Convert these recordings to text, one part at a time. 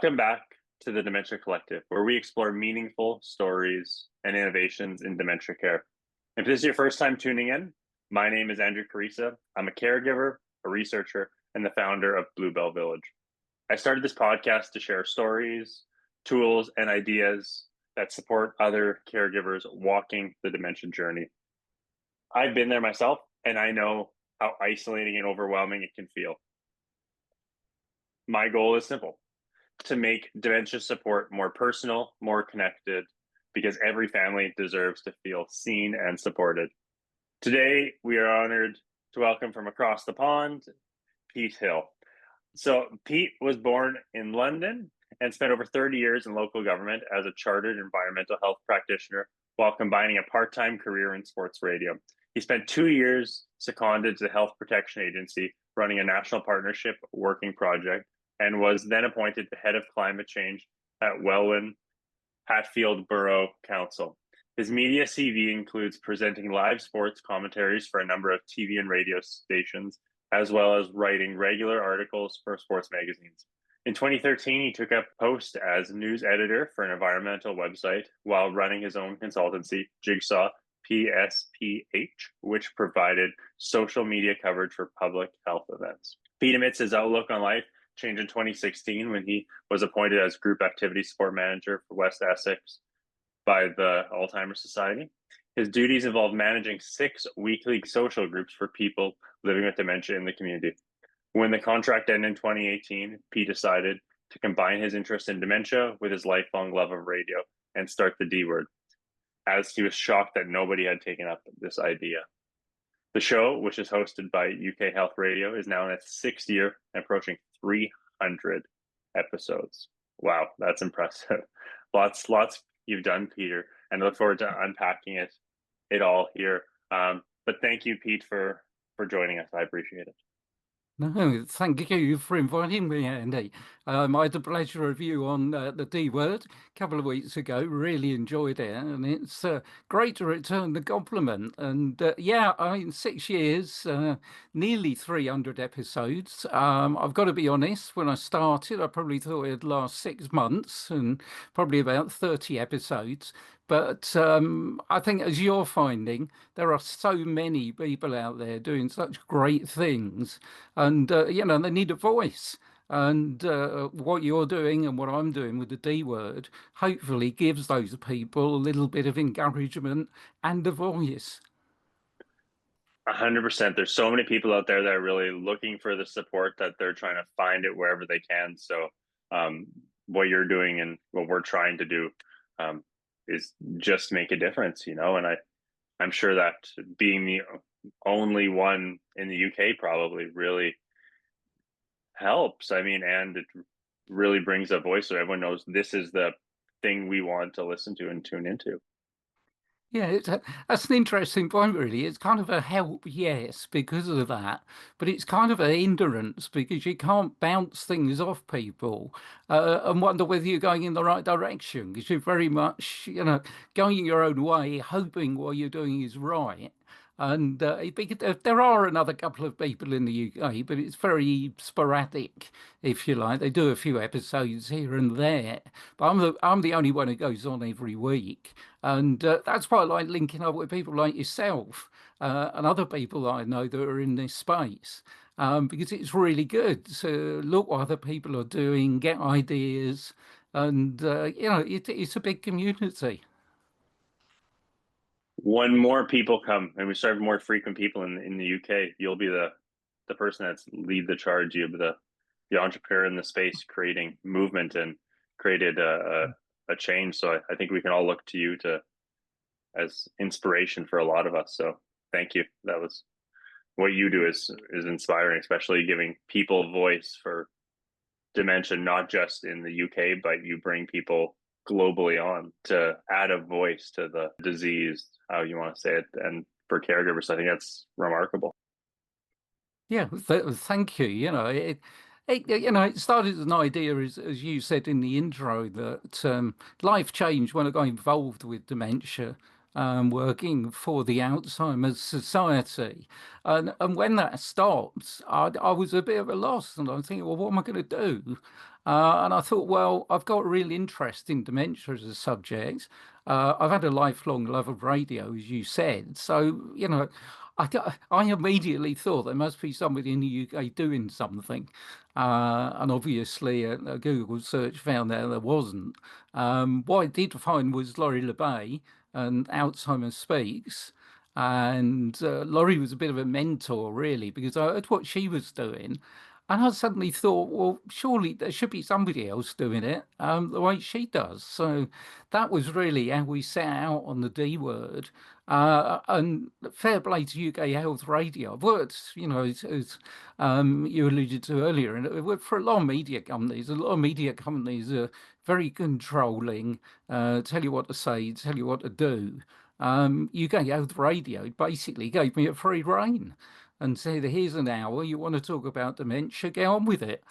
Welcome back to the Dementia Collective, where we explore meaningful stories and innovations in dementia care. If this is your first time tuning in, my name is Andrew Karesa. I'm a caregiver, a researcher, and the founder of BlueBell Village. I started this podcast to share stories, tools, and ideas that support other caregivers walking the dementia journey. I've been there myself, and I know how isolating and overwhelming it can feel. My goal is simple: to make dementia support more personal, more connected, because every family deserves to feel seen and supported. Today, we are honored to welcome from across the pond, Pete Hill. So Pete was born in London and spent over 30 years in local government as a chartered environmental health practitioner while combining a part-time career in sports radio. He spent 2 years seconded to the Health Protection Agency, running a national partnership working project, and was then appointed the head of climate change at Welwyn Hatfield Borough Council. His media CV includes presenting live sports commentaries for a number of TV and radio stations, as well as writing regular articles for sports magazines. In 2013, he took up post as news editor for an environmental website while running his own consultancy, Jigsaw PSPH, which provided social media coverage for public health events. Pete admits his outlook on life changed in 2016 when he was appointed as Group Activity Support Manager for West Essex by the Alzheimer Society. His duties involve managing 6 weekly social groups for people living with dementia in the community. When the contract ended in 2018, Pete decided to combine his interest in dementia with his lifelong love of radio and start the D Word, as he was shocked that nobody had taken up this idea. The show, which is hosted by UK Health Radio, is now in its 6th year and approaching 300 episodes. Wow, that's impressive. Lots you've done, Peter, and I look forward to unpacking it all here. But thank you, Pete, for joining us. I appreciate it. No, thank you for inviting me, Andy. I had the pleasure of you on the D Word a couple of weeks ago. Really enjoyed it, and it's great to return the compliment. And yeah, I mean, 6 years, nearly 300 episodes. I've got to be honest, when I started, I probably thought it'd last 6 months and probably about 30 episodes. But I think, as you're finding, there are so many people out there doing such great things, and they need a voice. And what you're doing and what I'm doing with the D Word hopefully gives those people a little bit of encouragement and a voice. 100%. There's so many people out there that are really looking for the support, that they're trying to find it wherever they can. So what you're doing and what we're trying to do is just make a difference, and I'm sure that being the only one in the UK probably really helps. I mean, and it really brings a voice so everyone knows this is the thing we want to listen to and tune into. Yeah, that's an interesting point, really. It's kind of a help, yes, because of that, but it's kind of a hindrance because you can't bounce things off people and wonder whether you're going in the right direction, because you're very much, going your own way, hoping what you're doing is right. And there are another couple of people in the UK, but it's very sporadic, if you like. They do a few episodes here and there, but I'm the only one who goes on every week, and that's why I like linking up with people like yourself and other people I know that are in this space, because it's really good to look what other people are doing, get ideas, and it's a big community. When more people come and we start more frequent people in the UK, you'll be the person that's lead the charge. You'll be the entrepreneur in the space, creating movement and created a change. So I think we can all look to you as inspiration for a lot of us. So thank you. That was what you do is inspiring, especially giving people voice for dementia, not just in the UK, but you bring people globally on to add a voice to the disease, how you want to say it. And for caregivers, I think that's remarkable. Yeah, thank you. It started as an idea, as you said in the intro, that life changed when I got involved with dementia, working for the Alzheimer's Society. And when that stopped, I was a bit of a loss, and I was thinking, well, what am I going to do? And I thought, well, I've got a real interest in dementia as a subject. I've had a lifelong love of radio, as you said. So, I immediately thought there must be somebody in the UK doing something. And obviously, a Google search found out there wasn't. What I did find was Laurie LeBay and Alzheimer Speaks. And Laurie was a bit of a mentor, really, because I heard what she was doing. And I suddenly thought, well, surely there should be somebody else doing it the way she does. So that was really how we set out on the D word. And fair play to UK Health Radio. I've worked, as you alluded to earlier, and it worked for a lot of media companies. A lot of media companies are very controlling, tell you what to say, tell you what to do. UK Health Radio basically gave me a free rein and said, "Here's an hour. You want to talk about dementia? Get on with it."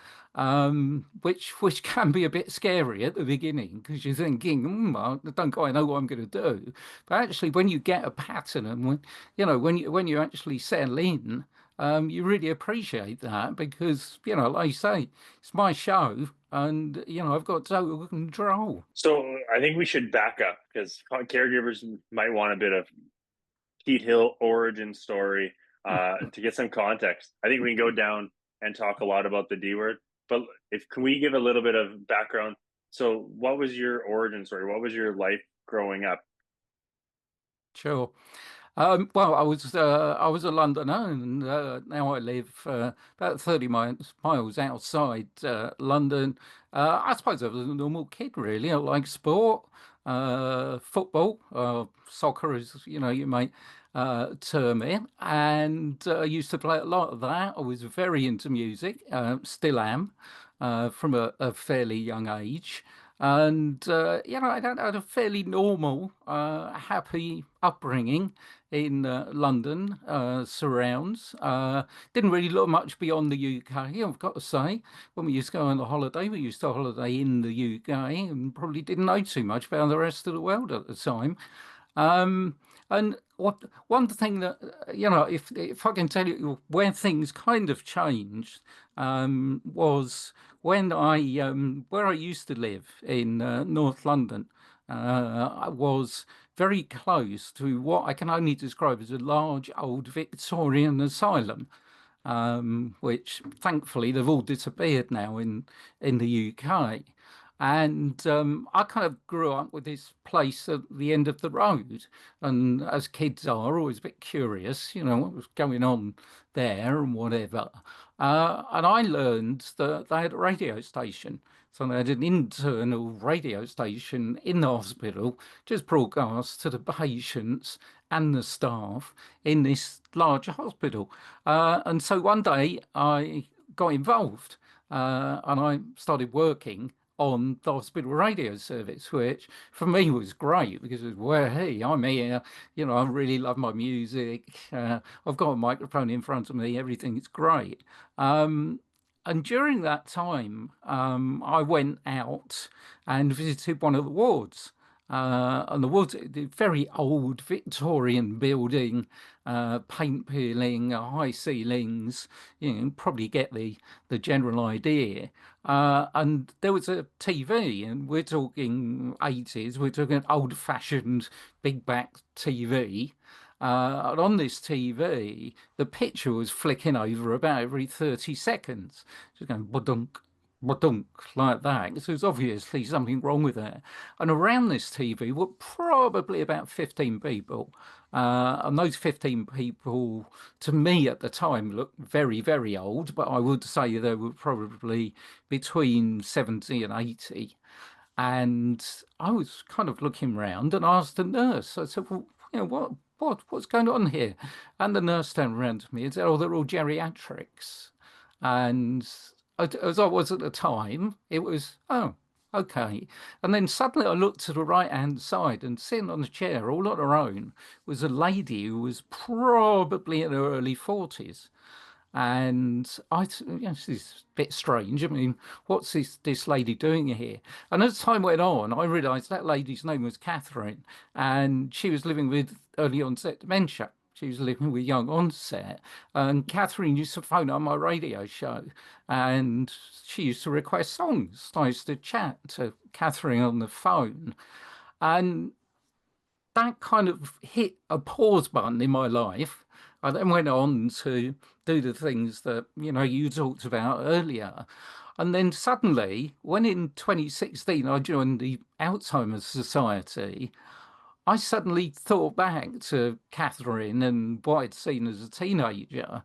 Which can be a bit scary at the beginning because you're thinking, I don't quite know what I'm going to do. But actually, when you get a pattern and when you actually settle in, you really appreciate that because like you say, it's my show and I've got total control. So I think we should back up because caregivers might want a bit of Pete Hill origin story to get some context. I think we can go down and talk a lot about the D word, but if can we give a little bit of background? So, what was your origin story? What was your life growing up? Sure. Well, I was a Londoner, and now I live about 30 miles outside London. I suppose I was a normal kid, really. I like sport, football, soccer, as you might term it, and I used to play a lot of that. I was very into music, still am, from a fairly young age. And I had a fairly normal, happy upbringing in London surrounds. Didn't really look much beyond the UK, I've got to say. When we used to go on a holiday, we used to holiday in the UK and probably didn't know too much about the rest of the world at the time. Um, and one thing that if I can tell you where things kind of changed was when I where I used to live in North London. I was very close to what I can only describe as a large old Victorian asylum, which thankfully they've all disappeared now in the UK. And I kind of grew up with this place at the end of the road. And as kids are, always a bit curious, what was going on there and whatever. And I learned that they had a radio station. So they had an internal radio station in the hospital, just broadcast to the patients and the staff in this large hospital. And so one day I got involved and I started working on the hospital radio service, which for me was great because it was, well, hey, I'm here, I really love my music. I've got a microphone in front of me, everything's great. And during that time, I went out and visited one of the wards. And the wards, the very old Victorian building, paint peeling, high ceilings, probably get the general idea. And there was a TV, and we're talking 80s, we're talking old-fashioned big back TV. And on this TV, the picture was flicking over about every 30 seconds, just going badunk, badunk, like that. So there's obviously something wrong with it. And around this TV were probably about 15 people. And those 15 people, to me at the time, looked very, very old, but I would say they were probably between 70 and 80. And I was kind of looking round and asked the nurse, I said, well, what's going on here? And the nurse turned around to me and said, oh, they're all geriatrics. And as I was at the time, it was, oh, okay. And then suddenly I looked to the right-hand side and sitting on a chair all on her own was a lady who was probably in her early 40s. And this is a bit strange. I mean, what's this lady doing here? And as time went on, I realised that lady's name was Catherine, and she was living with early onset dementia. She was living with young onset. And Catherine used to phone on my radio show and she used to request songs. I used to chat to Catherine on the phone. And that kind of hit a pause button in my life. I then went on to do the things that, you talked about earlier. And then suddenly, when in 2016 I joined the Alzheimer's Society, I suddenly thought back to Catherine and what I'd seen as a teenager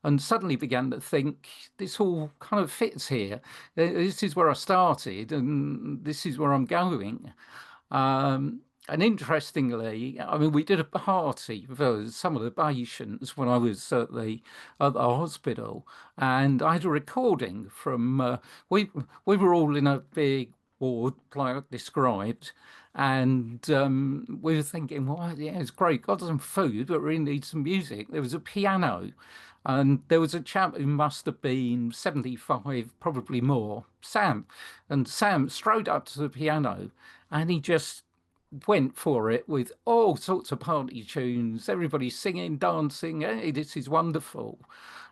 and suddenly began to think this all kind of fits here. This is where I started and this is where I'm going. And interestingly, I mean, we did a party for some of the patients when I was at the hospital, and I had a recording from we were all in a big ward like I described, and we were thinking, well, yeah, it's great, got some food, but we really need some music. There was a piano. And there was a chap who must have been 75, probably more, Sam. And Sam strode up to the piano and he just went for it with all sorts of party tunes, everybody singing, dancing. Hey, this is wonderful.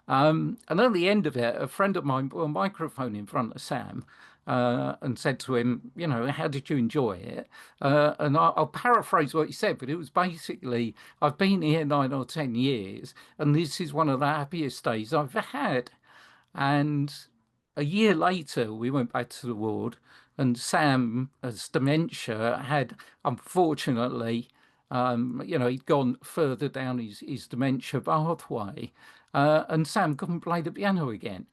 And at the end of it, a friend of mine put a microphone in front of Sam and said to him, how did you enjoy it? And I'll paraphrase what he said, but it was basically, I've been here 9 or 10 years, and this is one of the happiest days I've ever had. And a year later, we went back to the ward, and Sam, as dementia, had unfortunately, he'd gone further down his dementia pathway, and Sam couldn't play the piano again.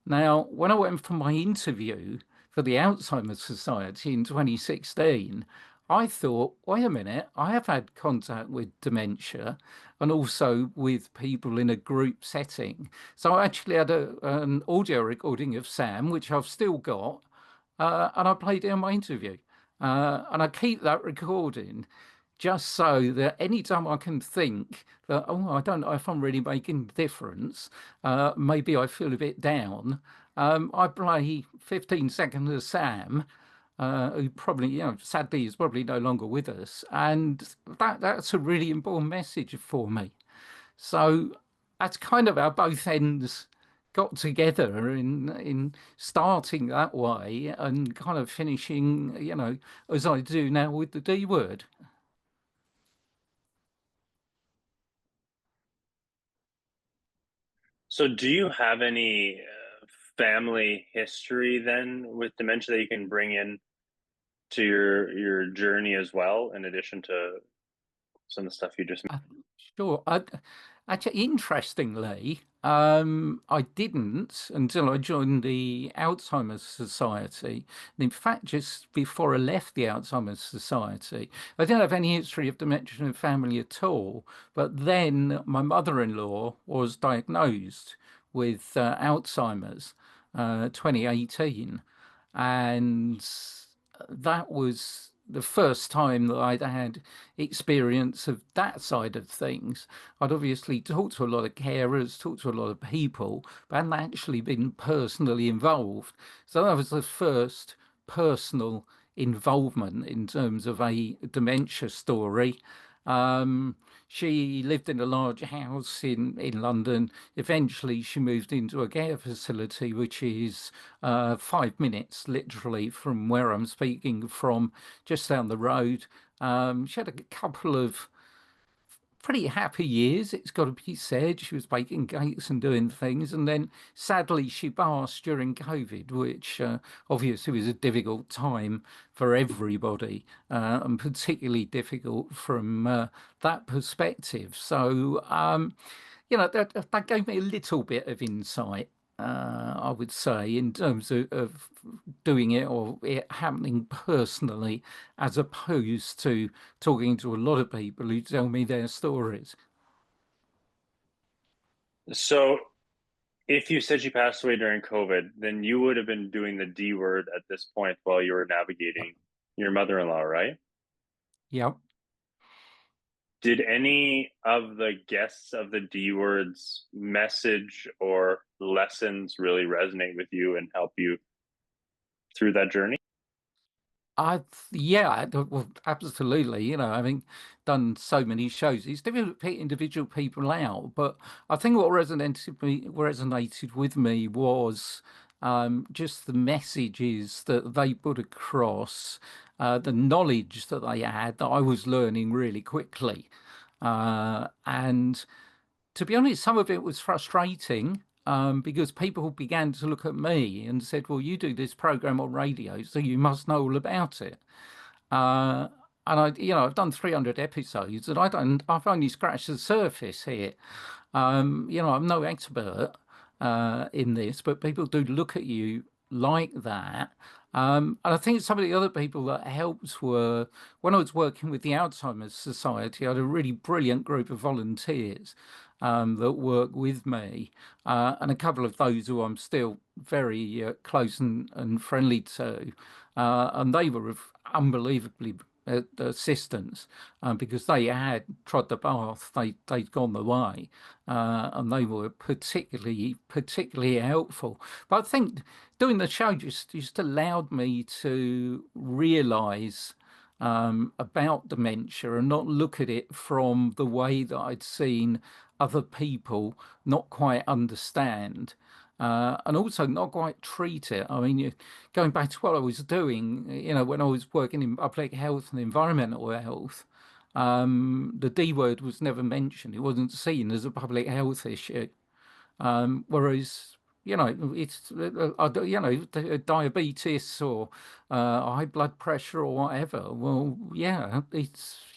Now, when I went for my interview for the Alzheimer's Society in 2016, I thought, wait a minute, I have had contact with dementia and also with people in a group setting. So I actually had an audio recording of Sam, which I've still got, and I played it in my interview. And I keep that recording just so that anytime I can think that, oh, I don't know if I'm really making a difference, maybe I feel a bit down, I play 15 seconds of Sam, who probably, sadly is probably no longer with us. And that's a really important message for me. So that's kind of how both ends got together in starting that way and kind of finishing, as I do now with the D word. So, do you have any family history then with dementia that you can bring in to your journey as well, in addition to some of the stuff you just Uh, Sure. Actually, interestingly, I didn't until I joined the Alzheimer's Society. And in fact, just before I left the Alzheimer's Society, I didn't have any history of dementia in the family at all. But then my mother-in-law was diagnosed with Alzheimer's, 2018, and that was the first time that I'd had experience of that side of things. I'd obviously talked to a lot of carers, talked to a lot of people, but hadn't actually been personally involved. So that was the first personal involvement in terms of a dementia story. Um, she lived in a large house in London. Eventually, she moved into a care facility, which is 5 minutes literally from where I'm speaking from, just down the road. She had a couple of pretty happy years, it's got to be said. She was baking cakes and doing things. And then sadly, she passed during COVID, which obviously was a difficult time for everybody, and particularly difficult from that perspective. So, that gave me a little bit of insight. I would say, in terms of doing it or it happening personally, as opposed to talking to a lot of people who tell me their stories. so if you said she passed away during COVID, then you would have been doing the D word at this point while you were navigating your mother-in-law, right? Yep. Did any of the guests of the D words message or lessons really resonate with you and help you through that journey? Well, absolutely. Having done so many shows, it's difficult to pick individual people out. But I think what resonated with me was just the messages that they put across, the knowledge that they had that I was learning really quickly. And to be honest, some of it was frustrating because people began to look at me and said, "Well, you do this program on radio, so you must know all about it." Uh, and I've done 300 episodes, and I've only scratched the surface here. I'm no expert in this, but people do look at you like that. And I think some of the other people that helped were when I was working with the Alzheimer's Society, I had a really brilliant group of volunteers that work with me, and a couple of those who I'm still very close and friendly to. And they were of unbelievably assistance because they had trod the path, they'd gone the way, and they were particularly helpful. But I think doing the show just allowed me to realise about dementia and not look at it from the way that I'd seen other people not quite understand. And also not quite treat it. I mean, going back to what I was doing, when I was working in public health and environmental health, the D word was never mentioned. It wasn't seen as a public health issue. Whereas, it's, diabetes or high blood pressure or whatever. Well, yeah, it's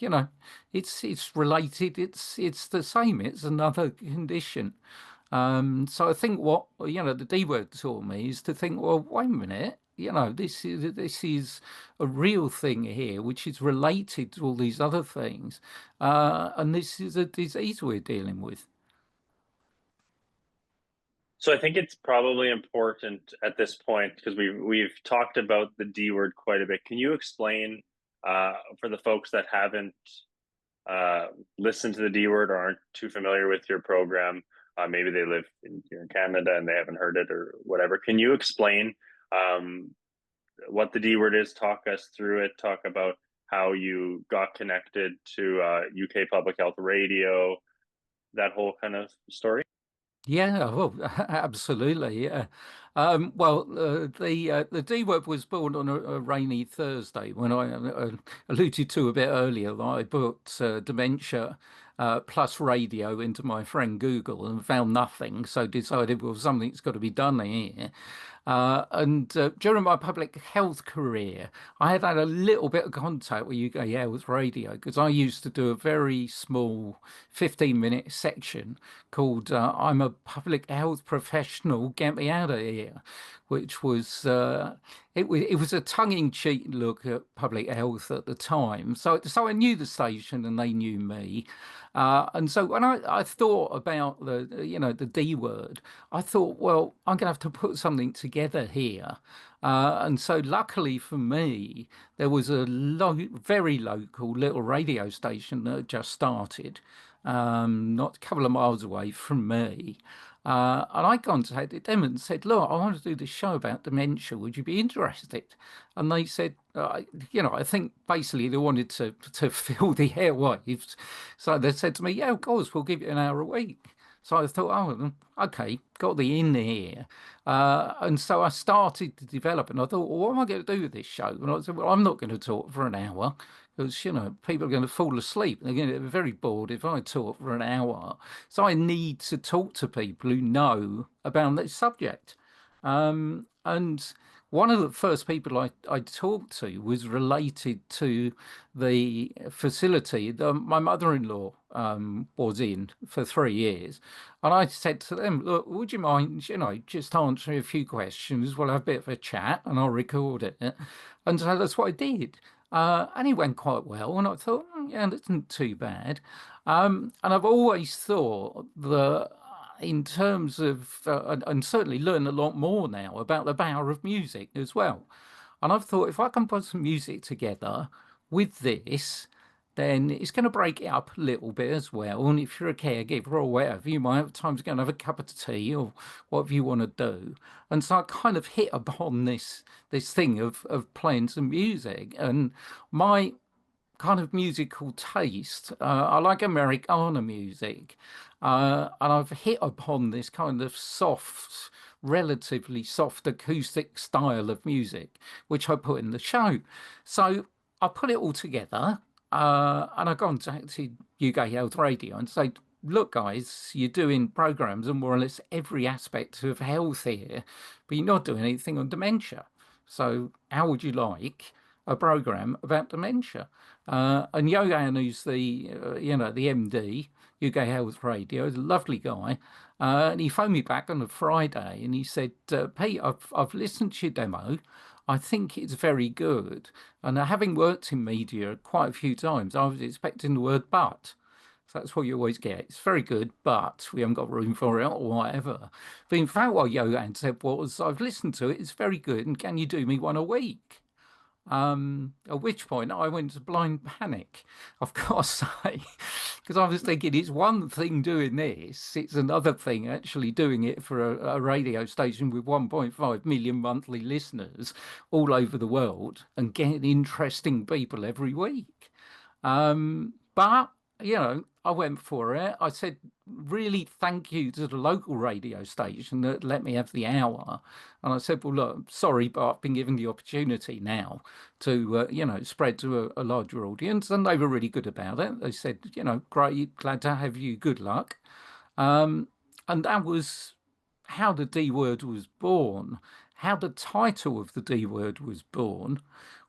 related. It's the same. It's another condition. So I think what, the D word taught me is to think, well, wait a minute, this is a real thing here, which is related to all these other things. And this is a disease we're dealing with. So I think it's probably important at this point because we've talked about the D word quite a bit. Can you explain for the folks that haven't listened to the D word or aren't too familiar with your program? Maybe they live here in Canada and they haven't heard it or whatever. Can you explain what the D word is? Talk us through it. Talk about how you got connected to UK Public Health Radio, that whole kind of story. Yeah, well, absolutely. Yeah. The D word was born on a rainy Thursday when I alluded to a bit earlier that I put dementia plus radio into my friend Google and found nothing. So decided, well, something's got to be done here. And during my public health career, I had a little bit of contact with UK Health Radio because I used to do a very small 15-minute section called I'm a Public Health Professional, Get Me Out of Here, which was it was a tongue-in-cheek look at public health at the time. So I knew the station and they knew me. And so when I thought about the D word, I thought, well, I'm going to have to put something together here. And so luckily for me, there was a very local little radio station that had just started, not a couple of miles away from me. And I contacted them and said, look, I want to do this show about dementia. Would you be interested? And they said, I think basically they wanted to fill the airwaves. So they said to me, yeah, of course, we'll give you an hour a week. So I thought, oh, okay, got the in here. And so I started to develop, and I thought, well, what am I going to do with this show? And I said, well, I'm not going to talk for an hour because, people are going to fall asleep. They're going to get very bored if I talk for an hour. So I need to talk to people who know about this subject. And one of the first people I talked to was related to the facility that my mother-in-law was in for 3 years. And I said to them, look, would you mind, just answering a few questions? We'll have a bit of a chat and I'll record it. And so that's what I did. And it went quite well. And I thought, yeah, that isn't too bad. And I've always thought that in terms of, and certainly learn a lot more now about the power of music as well. And I've thought if I can put some music together with this, then it's going to break it up a little bit as well. And if you're a caregiver or whatever, you might have time to go and have a cup of tea or whatever you want to do. And so I kind of hit upon this thing of playing some music. And my kind of musical taste. I like Americana music, and I've hit upon this kind of soft, relatively soft acoustic style of music, which I put in the show. So I put it all together, and I contacted UK Health Radio and say, look, guys, you're doing programs on more or less every aspect of health here, but you're not doing anything on dementia. So how would you like a program about dementia? And Yogan, who's the MD, UK Health Radio, is a lovely guy. And he phoned me back on a Friday and he said, Pete, I've listened to your demo. I think it's very good. And having worked in media quite a few times, I was expecting the word but. So that's what you always get. It's very good, but we haven't got room for it or whatever. But in fact, what Johan said was, I've listened to it, it's very good, and can you do me one a week? At which point I went to blind panic, I've got to say, because I was thinking it's one thing doing this, it's another thing actually doing it for a radio station with 1.5 million monthly listeners all over the world and getting interesting people every week. But, I went for it. I said, really thank you to the local radio station that let me have the hour. And I said, well, look, sorry, but I've been given the opportunity now to, spread to a larger audience. And they were really good about it. They said, great, glad to have you, good luck. And that was how the D word was born. How the title of the D word was born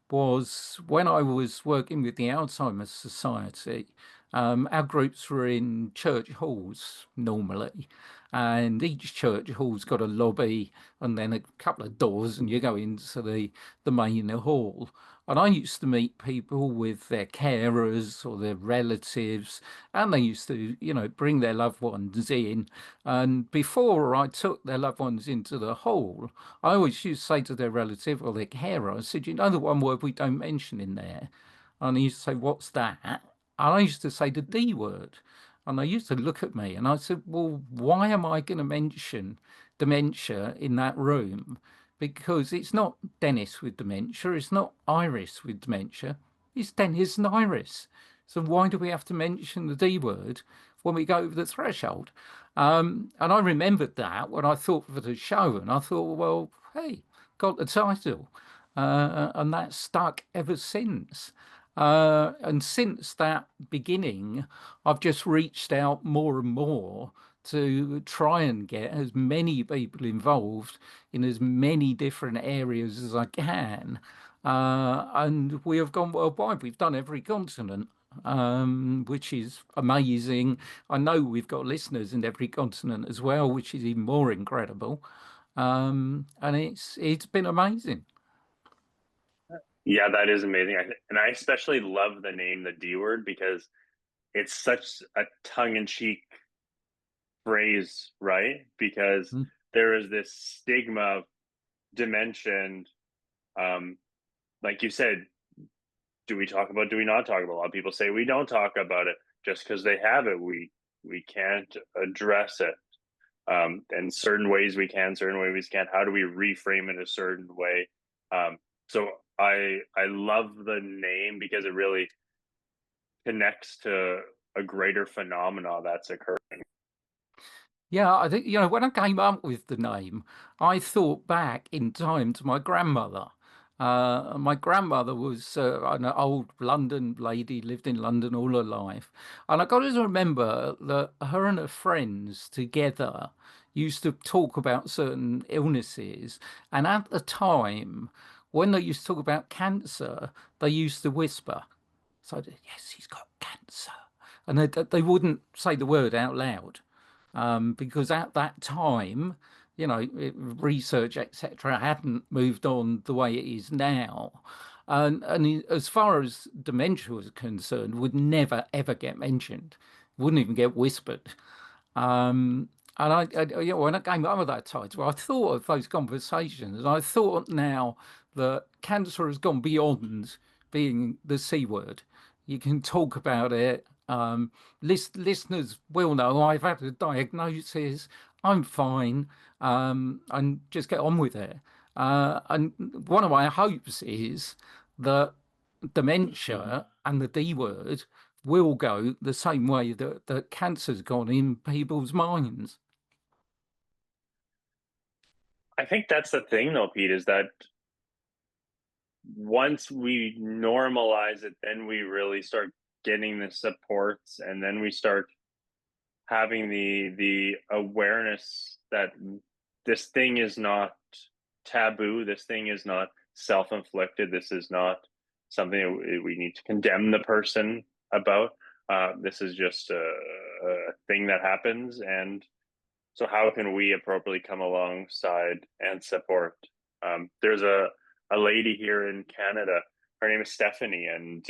was when I was working with the Alzheimer's Society. Our groups were in church halls normally, and each church hall's got a lobby and then a couple of doors, and you go into the main hall. And I used to meet people with their carers or their relatives, and they used to, bring their loved ones in. And before I took their loved ones into the hall, I always used to say to their relative or their carer, I said, the one word we don't mention in there? And he used to say, what's that? And I used to say the D word. And they used to look at me and I said, well, why am I going to mention dementia in that room? Because it's not Dennis with dementia, it's not Iris with dementia, it's Dennis and Iris. So why do we have to mention the D word when we go over the threshold? And I remembered that when I thought for the show, and I thought, well, hey, got the title. And that's stuck ever since. And since that beginning, I've just reached out more and more to try and get as many people involved in as many different areas as I can. And we have gone worldwide. We've done every continent, which is amazing. I know we've got listeners in every continent as well, which is even more incredible. And it's been amazing. Yeah, that is amazing. And I especially love the name, the D word, because it's such a tongue-in-cheek phrase, right? Because Mm. there is this stigma of dementia, and like you said, do we talk about? Do we not talk about? A lot of people say we don't talk about it just because they have it. We can't address it. And certain ways we can, certain ways we can't. How do we reframe it a certain way? So I love the name because it really connects to a greater phenomena that's occurring. Yeah, I think, when I came up with the name, I thought back in time to my grandmother. My grandmother was an old London lady, lived in London all her life. And I got to remember that her and her friends together used to talk about certain illnesses. And at the time, when they used to talk about cancer, they used to whisper. So, yes, he's got cancer. And they wouldn't say the word out loud, because at that time, research, etc., hadn't moved on the way it is now. And as far as dementia was concerned, would never ever get mentioned, wouldn't even get whispered. And when I came up with that title, I thought of those conversations, and I thought now that cancer has gone beyond being the C word. You can talk about it. Listeners will know I've had a diagnosis. I'm fine. And just get on with it. And one of my hopes is that dementia and the D word will go the same way that cancer's gone in people's minds. I think that's the thing, though, Pete, is that once we normalize it, then we really start getting the supports, and then we start having the awareness that this thing is not taboo. This thing is not self-inflicted. This is not something we need to condemn the person about. This is just a thing that happens, and so how can we appropriately come alongside and support? There's a lady here in Canada. Her name is Stephanie, and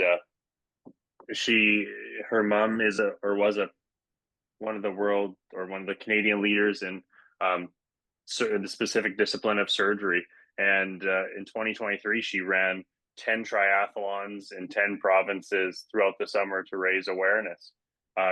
she her mom is a or was a one of the world or one of the Canadian leaders in the specific discipline of surgery. And in 2023, she ran 10 triathlons in 10 provinces throughout the summer to raise awareness,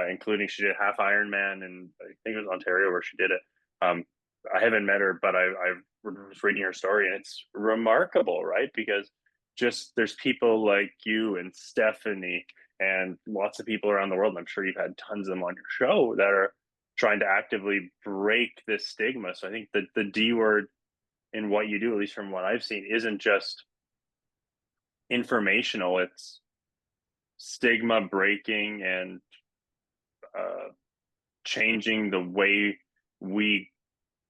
including she did half Ironman, and I think it was Ontario where she did it. I haven't met her, but I was reading her story, and it's remarkable, right? Because just there's people like you and Stephanie and lots of people around the world, and I'm sure you've had tons of them on your show that are trying to actively break this stigma. So I think that the D word in what you do, at least from what I've seen, isn't just informational, it's stigma breaking and uh, changing the way we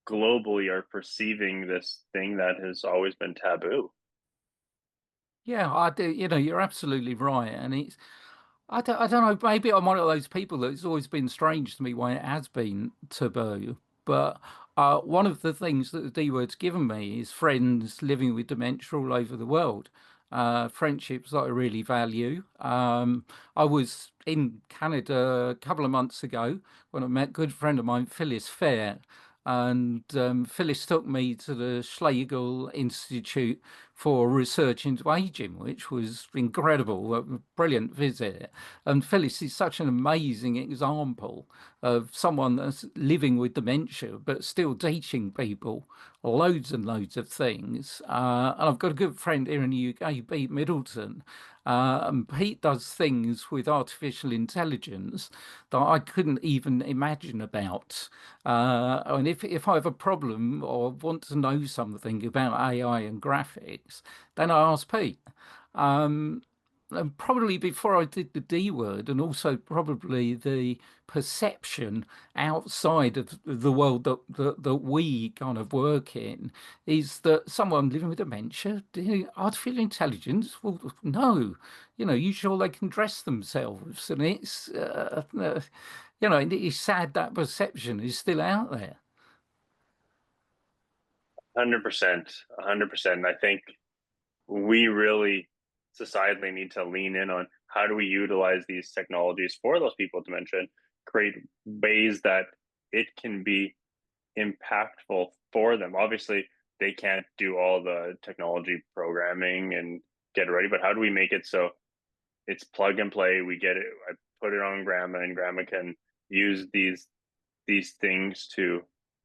globally are perceiving this thing that has always been taboo. Yeah, I do. You're absolutely right. And I don't know, maybe I'm one of those people that it's always been strange to me why it has been taboo. But one of the things that the D word's given me is friends living with dementia all over the world. Friendships that I really value. I was in Canada a couple of months ago when I met a good friend of mine, Phyllis Fair. And Phyllis took me to the Schlegel Institute for Research into Aging, which was incredible, a brilliant visit. And Phyllis is such an amazing example of someone that's living with dementia, but still teaching people loads and loads of things. And I've got a good friend here in the UK, Pete Middleton. And Pete does things with artificial intelligence that I couldn't even imagine about. And if I have a problem or want to know something about AI and graphics, then I ask Pete. Um, and probably before I did the D word, and also probably the perception outside of the world that we kind of work in is that someone living with dementia, artificial intelligence, well, no, you sure they can dress themselves, and it's sad that perception is still out there. 100%, 100%. I think we really societally need to lean in on how do we utilize these technologies for those people with dementia, create ways that it can be impactful for them. Obviously, they can't do all the technology programming and get it ready, but how do we make it so it's plug and play? We get it. I put it on grandma, and grandma can use these things to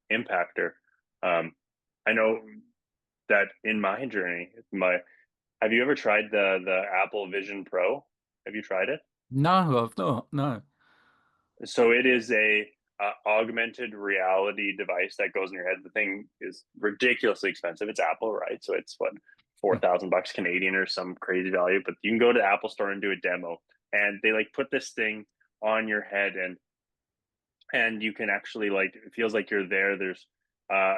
impact her. I know that in my journey, my have you ever tried the Apple Vision Pro? Have you tried it? No, I've not. No. So it is a augmented reality device that goes in your head. The thing is ridiculously expensive. It's Apple, right? So it's what, 4,000 bucks Canadian or some crazy value. But you can go to the Apple Store and do a demo, and they like put this thing on your head, and you can actually, like, it feels like you're there. There's uh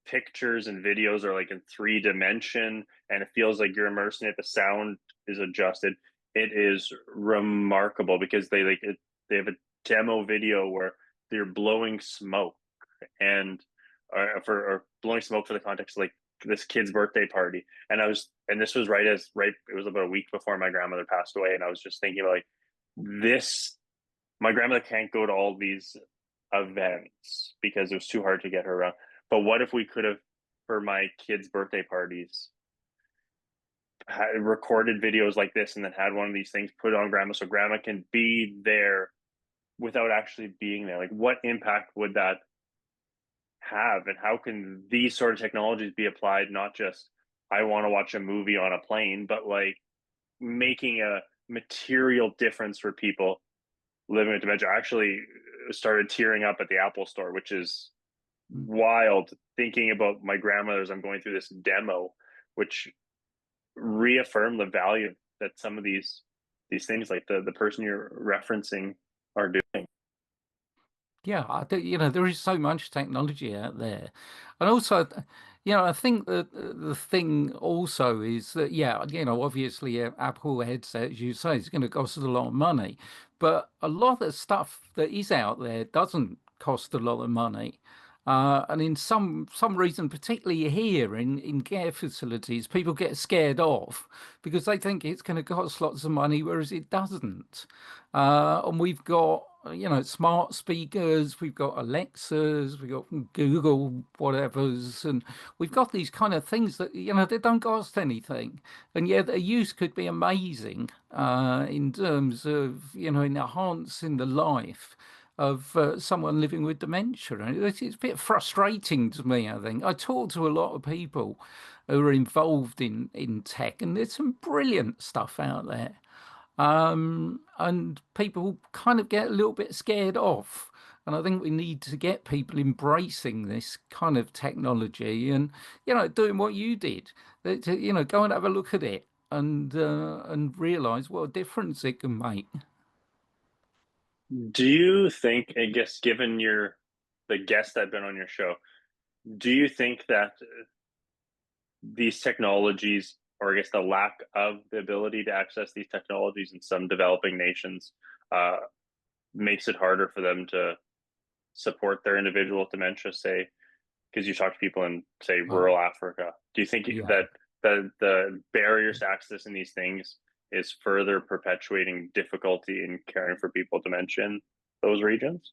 pictures and videos are like in 3 dimension, and it feels like you're immersed in it. The sound is adjusted. It is remarkable because they have a demo video where they're blowing smoke, and or blowing smoke for the context of, like, this kid's birthday party. And this was right, it was about a week before my grandmother passed away, and I was just thinking, like, this my grandmother can't go to all these events because it was too hard to get her around. But what if we could have, for my kids' birthday parties, recorded videos like this and then had one of these things put on grandma so grandma can be there without actually being there? Like, what impact would that have, and how can these sort of technologies be applied? Not just I want to watch a movie on a plane, but like making a material difference for people living with dementia. I actually started tearing up at the Apple store, which is Mm. wild, thinking about my grandmother as I'm going through this demo, which reaffirmed the value that some of these things, like the person you're referencing, are doing. Yeah, there is so much technology out there. And also, I think that the thing also is that, yeah, obviously Apple headset, as you say, is going to cost us a lot of money. But a lot of the stuff that is out there doesn't cost a lot of money. And in some reason, particularly here in care facilities, people get scared off because they think it's going to cost lots of money, whereas it doesn't. And we've got, smart speakers, we've got Alexas, we've got Google whatevers, and we've got these kind of things that, they don't cost anything. And yet their use could be amazing in terms of, enhancing the life of someone living with dementia. And it's a bit frustrating to me, I think. I talk to a lot of people who are involved in tech, and there's some brilliant stuff out there. And people kind of get a little bit scared off. And I think we need to get people embracing this kind of technology and, doing what you did. Go and have a look at it and realize what a difference it can make. Do you think, I guess, given your the guests that have been on your show, do you think that these technologies, or I guess the lack of the ability to access these technologies in some developing nations, uh, makes it harder for them to support their individual with dementia? Say, because you talk to people in, say, rural Oh, Africa. Do you think yeah. that the barriers to accessing these things is further perpetuating difficulty in caring for people with dementia in those regions?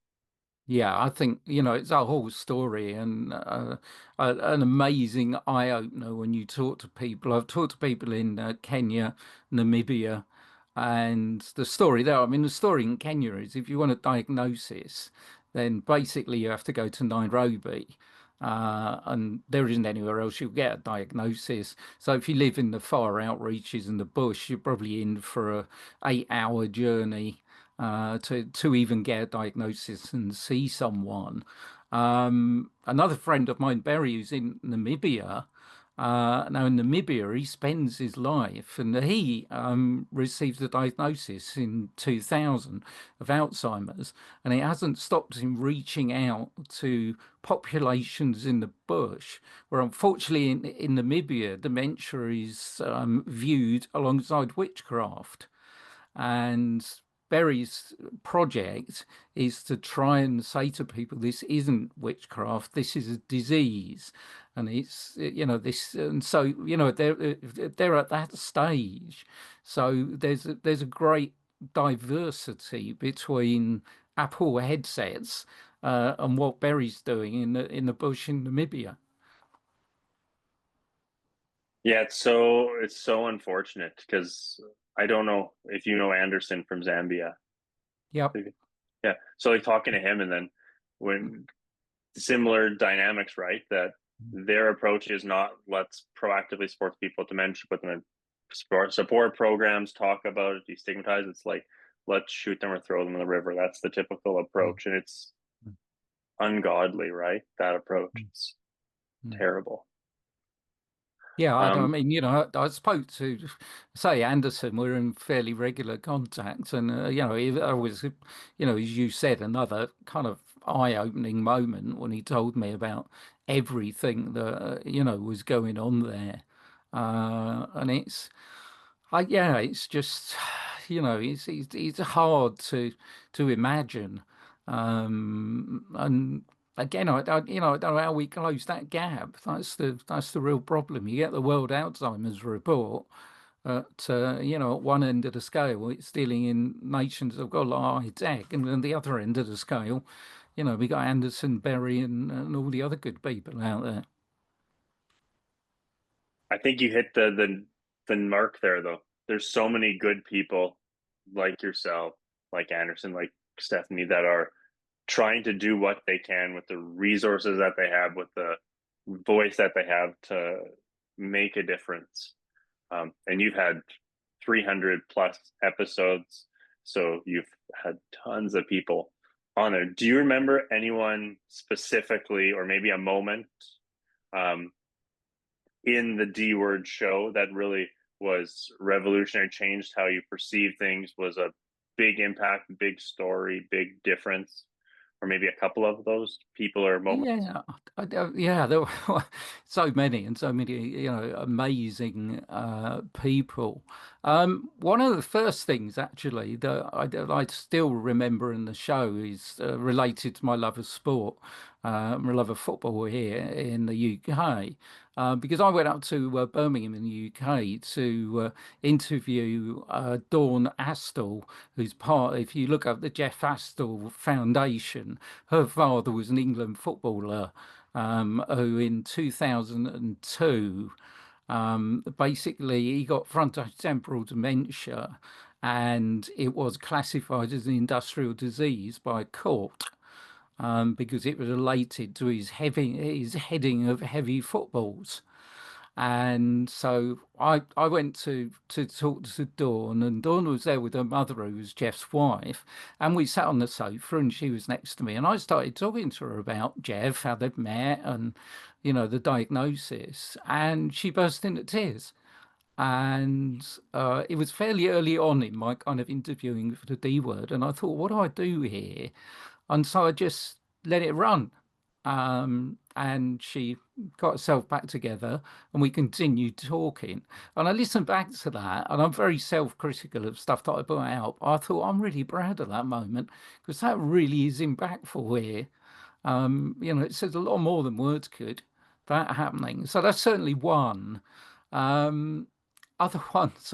Yeah, I think, it's a whole story and an amazing eye opener when you talk to people. I've talked to people in Kenya, Namibia, and the story there, I mean, the story in Kenya is if you want a diagnosis, then basically you have to go to Nairobi. And there isn't anywhere else you'll get a diagnosis. So if you live in the far outreaches in the bush, you're probably in for a 8-hour journey to even get a diagnosis and see someone. Another friend of mine, Barry, who's in Namibia. Now in Namibia, he spends his life, and he received a diagnosis in 2000 of Alzheimer's, and it hasn't stopped him reaching out to populations in the bush, where unfortunately in Namibia, dementia is viewed alongside witchcraft. And Berry's project is to try and say to people, this isn't witchcraft, this is a disease. And it's, this, and so, they're at that stage. So there's a great diversity between Apple headsets and what Berry's doing in the bush in Namibia. Yeah, it's so unfortunate because I don't know if you know Anderson from Zambia. Yep. Yeah, so like talking to him, and then when similar dynamics, right? That their approach is not let's proactively support people with dementia, put them in support programs, talk about it, destigmatize. It's like let's shoot them or throw them in the river. That's the typical Mm, approach, and it's mm, ungodly, right? That approach, mm, it's mm. terrible. Yeah, I Um, mean, I spoke to, say, Anderson. We're in fairly regular contact, and I was, as you said, another kind of eye-opening moment when he told me about everything that was going on there, and yeah, it's just, it's hard to imagine, and again, I don't know how we close that gap. That's the real problem. You get the World Alzheimer's Report at one end of the scale, it's dealing in nations that have got a lot of high tech, and then the other end of the scale, we got Anderson, Berry, and all the other good people out there. I think you hit the mark there, though. There's so many good people like yourself, like Anderson, like Stephanie, that are trying to do what they can with the resources that they have, with the voice that they have to make a difference. And you've had 300 plus episodes, so you've had tons of people on there. Do you remember anyone specifically, or maybe a moment um, in the D Word show that really was revolutionary, changed how you perceive things, was a big impact, big story, big difference, or maybe a couple of those people or moments? Yeah, yeah, there were so many and so many, amazing people. One of the first things actually that I still remember in the show is related to my love of sport, my love of football here in the UK. Because I went up to Birmingham in the UK to interview Dawn Astle, who's part, if you look up the Jeff Astle Foundation, her father was an England footballer who in 2002 basically he got frontotemporal dementia and it was classified as an industrial disease by a court because it was related to his heading of heavy footballs. And so I went to talk to Dawn, and Dawn was there with her mother, who was Jeff's wife, and we sat on the sofa, and she was next to me, and I started talking to her about Jeff, how they'd met, and the diagnosis, and she burst into tears. And it was fairly early on in my kind of interviewing for the D Word, and I thought, what do I do here? And so I just let it run. And she got herself back together and we continued talking. And I listened back to that and I'm very self-critical of stuff that I put out. I thought I'm really proud of that moment because that really is impactful here. It says a lot more than words could, that happening. So that's certainly one. Um, Other ones,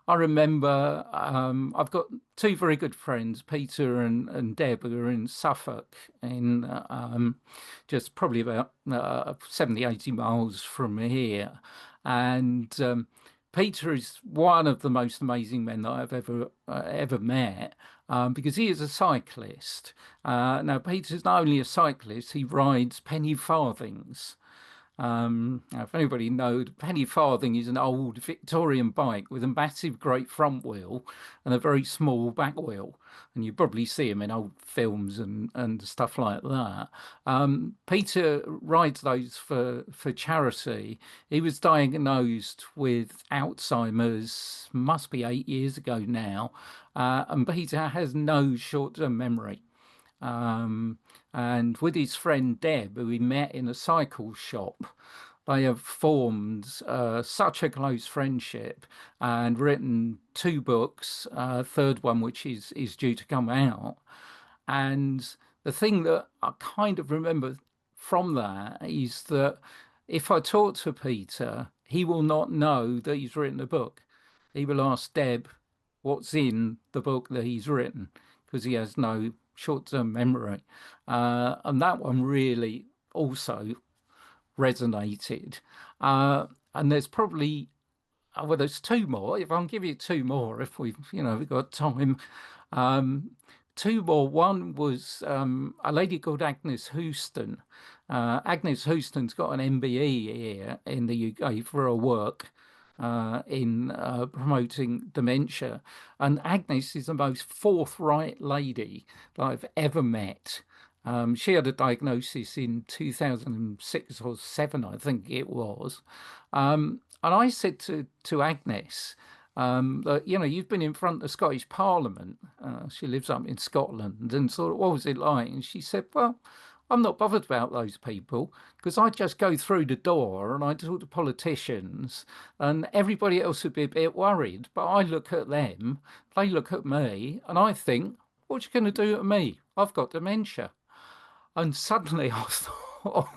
I remember I've got two very good friends, Peter and Deb, who are in Suffolk, in just probably about 70, 80 miles from here. And Peter is one of the most amazing men that I've ever met because he is a cyclist. Now, Peter's not only a cyclist, he rides penny farthings. Now if anybody knows, penny farthing is an old Victorian bike with a massive, great front wheel and a very small back wheel, and you probably see them in old films and stuff like that. Peter rides those for charity. He was diagnosed with Alzheimer's, must be 8 years ago now, and Peter has no short-term memory. Um, and with his friend Deb, who he met in a cycle shop, they have formed such a close friendship and written two books, third one which is due to come out. And the thing that I kind of remember from that is that if I talk to Peter, he will not know that he's written a book. He will ask Deb what's in the book that he's written because he has no short-term memory. And that one really also resonated. And there's probably, well, there's two more. If I can give you two more, if we've got time. Um, Two more. One was a lady called Agnes Houston. Agnes Houston's got an MBE here in the UK for her work in promoting dementia. And Agnes is the most forthright lady that I've ever met. She had a diagnosis in 2006 or seven, I think it was. And I said to Agnes, that, you've been in front of Scottish Parliament. She lives up in Scotland, and sort of, what was it like? And she said, well, I'm not bothered about those people because I just go through the door and I talk to politicians, and everybody else would be a bit worried. But I look at them, they look at me, and I think, what you going to do to me? I've got dementia. And suddenly I thought,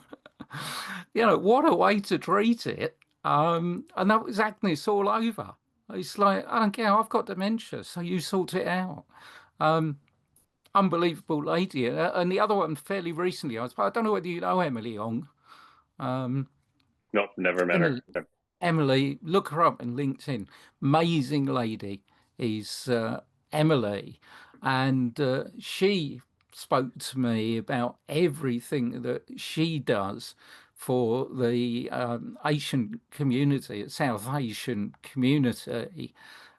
what a way to treat it. And that was Agnes all over. It's like, I don't care, I've got dementia, so you sort it out. Um, Unbelievable lady. And the other one fairly recently, I don't know whether you know Emily Ong. Um, Nope, never met Emily, her. Emily, look her up in LinkedIn. Amazing lady is Emily, and she spoke to me about everything that she does for the Asian community, South Asian community,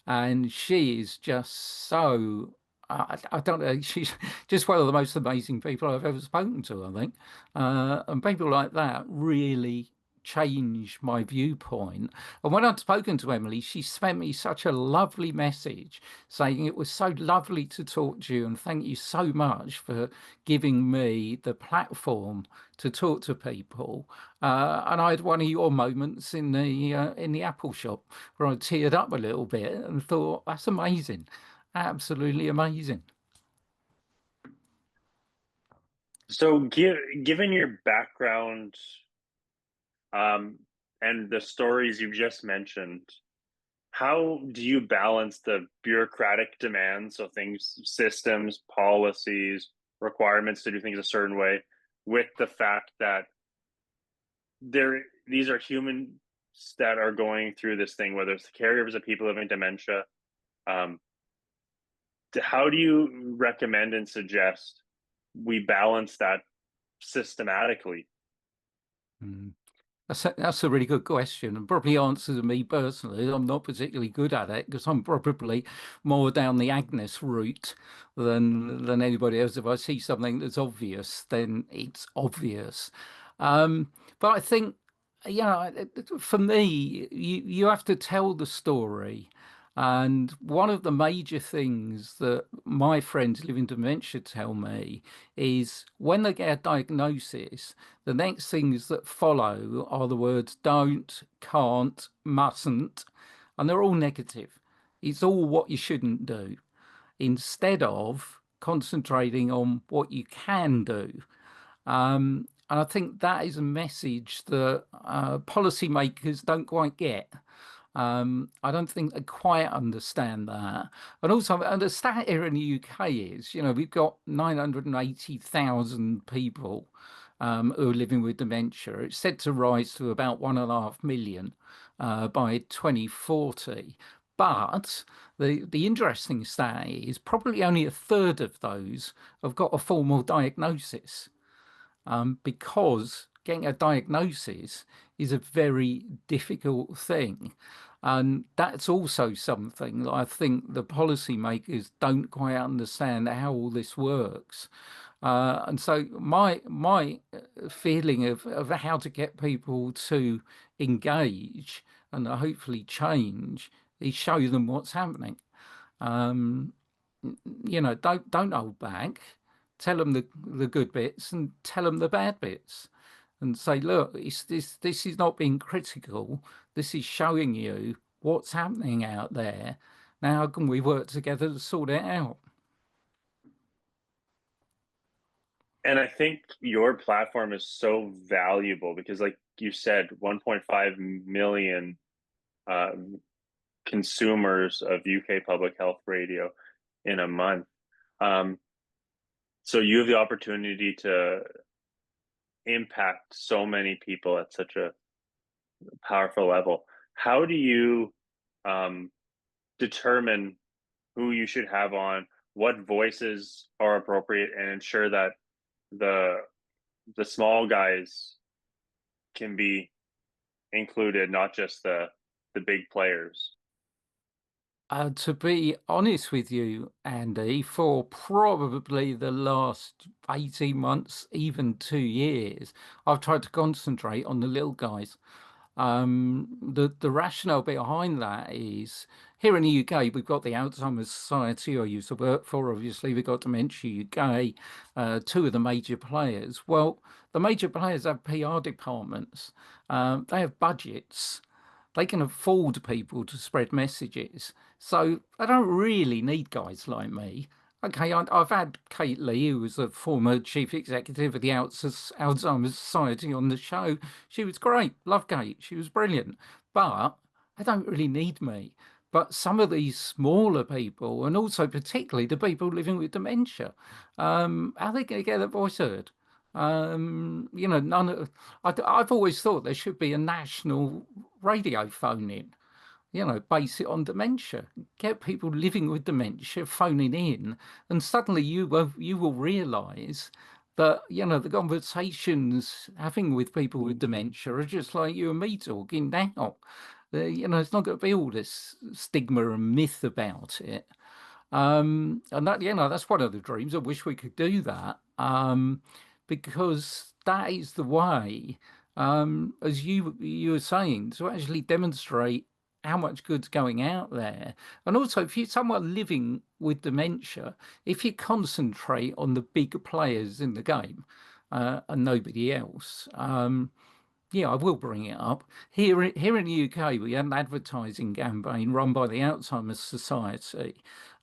and she is just so. I don't know. She's just one of the most amazing people I've ever spoken to, I think. And people like that really change my viewpoint. And when I'd spoken to Emily, she sent me such a lovely message saying it was so lovely to talk to you and thank you so much for giving me the platform to talk to people. And I had one of your moments in the Apple shop where I teared up a little bit and thought, that's amazing, absolutely amazing. So, given your background, um, and the stories you've just mentioned, how do you balance the bureaucratic demands, so things, systems, policies, requirements to do things a certain way, with the fact that these are humans that are going through this thing, whether it's the caregivers of people living dementia? Um, how do you recommend and suggest we balance that systematically? Mm. That's a really good question, and probably answers me personally. I'm not particularly good at it because I'm probably more down the Agnes route than anybody else. If I see something that's obvious, then it's obvious. But I think, for me, you have to tell the story. And one of the major things that my friends living dementia tell me is when they get a diagnosis, the next things that follow are the words don't, can't, mustn't, and they're all negative. It's all what you shouldn't do instead of concentrating on what you can do. And I think that is a message that policymakers don't quite get. I don't think they quite understand that. And also, and the stat here in the UK is, we've got 980,000 people who are living with dementia. It's set to rise to about 1.5 million by 2040. But the interesting stat is probably only a third of those have got a formal diagnosis, because getting a diagnosis is a very difficult thing. And that's also something that I think the policymakers don't quite understand how all this works. And so my feeling of how to get people to engage and hopefully change is show them what's happening. Um, don't hold back. Tell them the good bits and tell them the bad bits, and say, look, this is not being critical. This is showing you what's happening out there. Now, how can we work together to sort it out? And I think your platform is so valuable because, like you said, 1.5 million uh, consumers of UK public health radio in a month. Um, so you have the opportunity to impact so many people at such a powerful level. How do you um, determine who you should have on, what voices are appropriate, and ensure that the the small guys can be included, not just the big players? To be honest with you, Andy, for probably the last 18 months, even 2 years, I've tried to concentrate on the little guys. The rationale behind that is here in the UK, we've got the Alzheimer Society I used to work for. Obviously, we've got Dementia UK, two of the major players. Well, the major players have PR departments, they have budgets, they can afford people to spread messages. So I don't really need guys like me. Okay, I've had Kate Lee, who was the former chief executive of the Alzheimer's Society, on the show. She was great. Love Kate. She was brilliant. But I don't really need me. But some of these smaller people, and also particularly the people living with dementia, how are they going to get their voice heard? You know, I've always thought there should be a national radio phone in, you know, base it on dementia. Get people living with dementia phoning in, and suddenly you will realise that, you know, the conversations having with people with dementia are just like you and me talking now. You know, it's not going to be all this stigma and myth about it. And that, you know, that's one of the dreams. I wish we could do that. Because that is the way, as you were saying, to actually demonstrate how much good's going out there. And also, if you're someone living with dementia, if you concentrate on the big players in the game, and nobody else, yeah, I will bring it up. Here in the UK, we had an advertising campaign run by the Alzheimer's Society,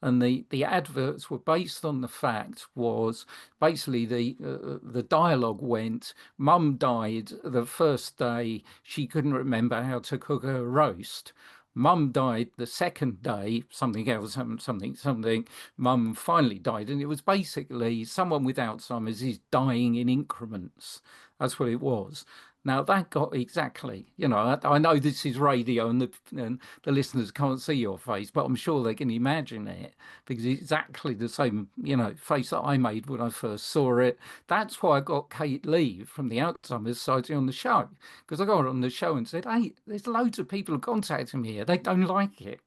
and the adverts were based on the fact was basically the dialogue went, Mum died the first day she couldn't remember how to cook a roast. Mum died the second day, something else, something. Mum finally died, and it was basically someone with Alzheimer's is dying in increments. That's what it was. Now that got exactly, you know, I know this is radio and the listeners can't see your face, but I'm sure they can imagine it because it's exactly the same, you know, face that I made when I first saw it. That's why I got Kate Lee from the Alzheimer's Society on the show, because I got on the show and said, hey, there's loads of people contacting me here. They don't like it.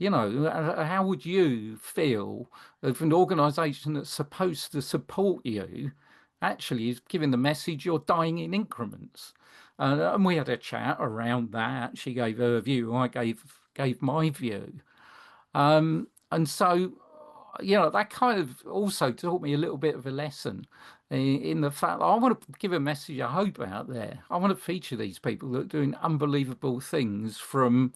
You know, how would you feel if an organisation that's supposed to support you actually is giving the message you're dying in increments? And we had a chat around that. She gave her view, I gave my view. And so, you know, that kind of also taught me a little bit of a lesson in the fact that I want to give a message of hope out there. I want to feature these people that are doing unbelievable things, from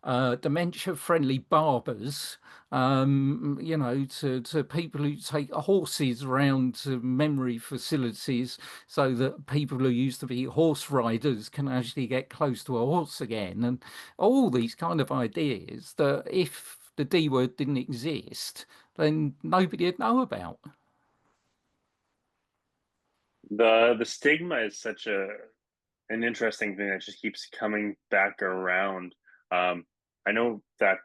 dementia-friendly barbers, you know, to people who take horses around to memory facilities so that people who used to be horse riders can actually get close to a horse again, and all these kind of ideas that if the D word didn't exist, then nobody would know about. The stigma is such a an interesting thing that just keeps coming back around. I know that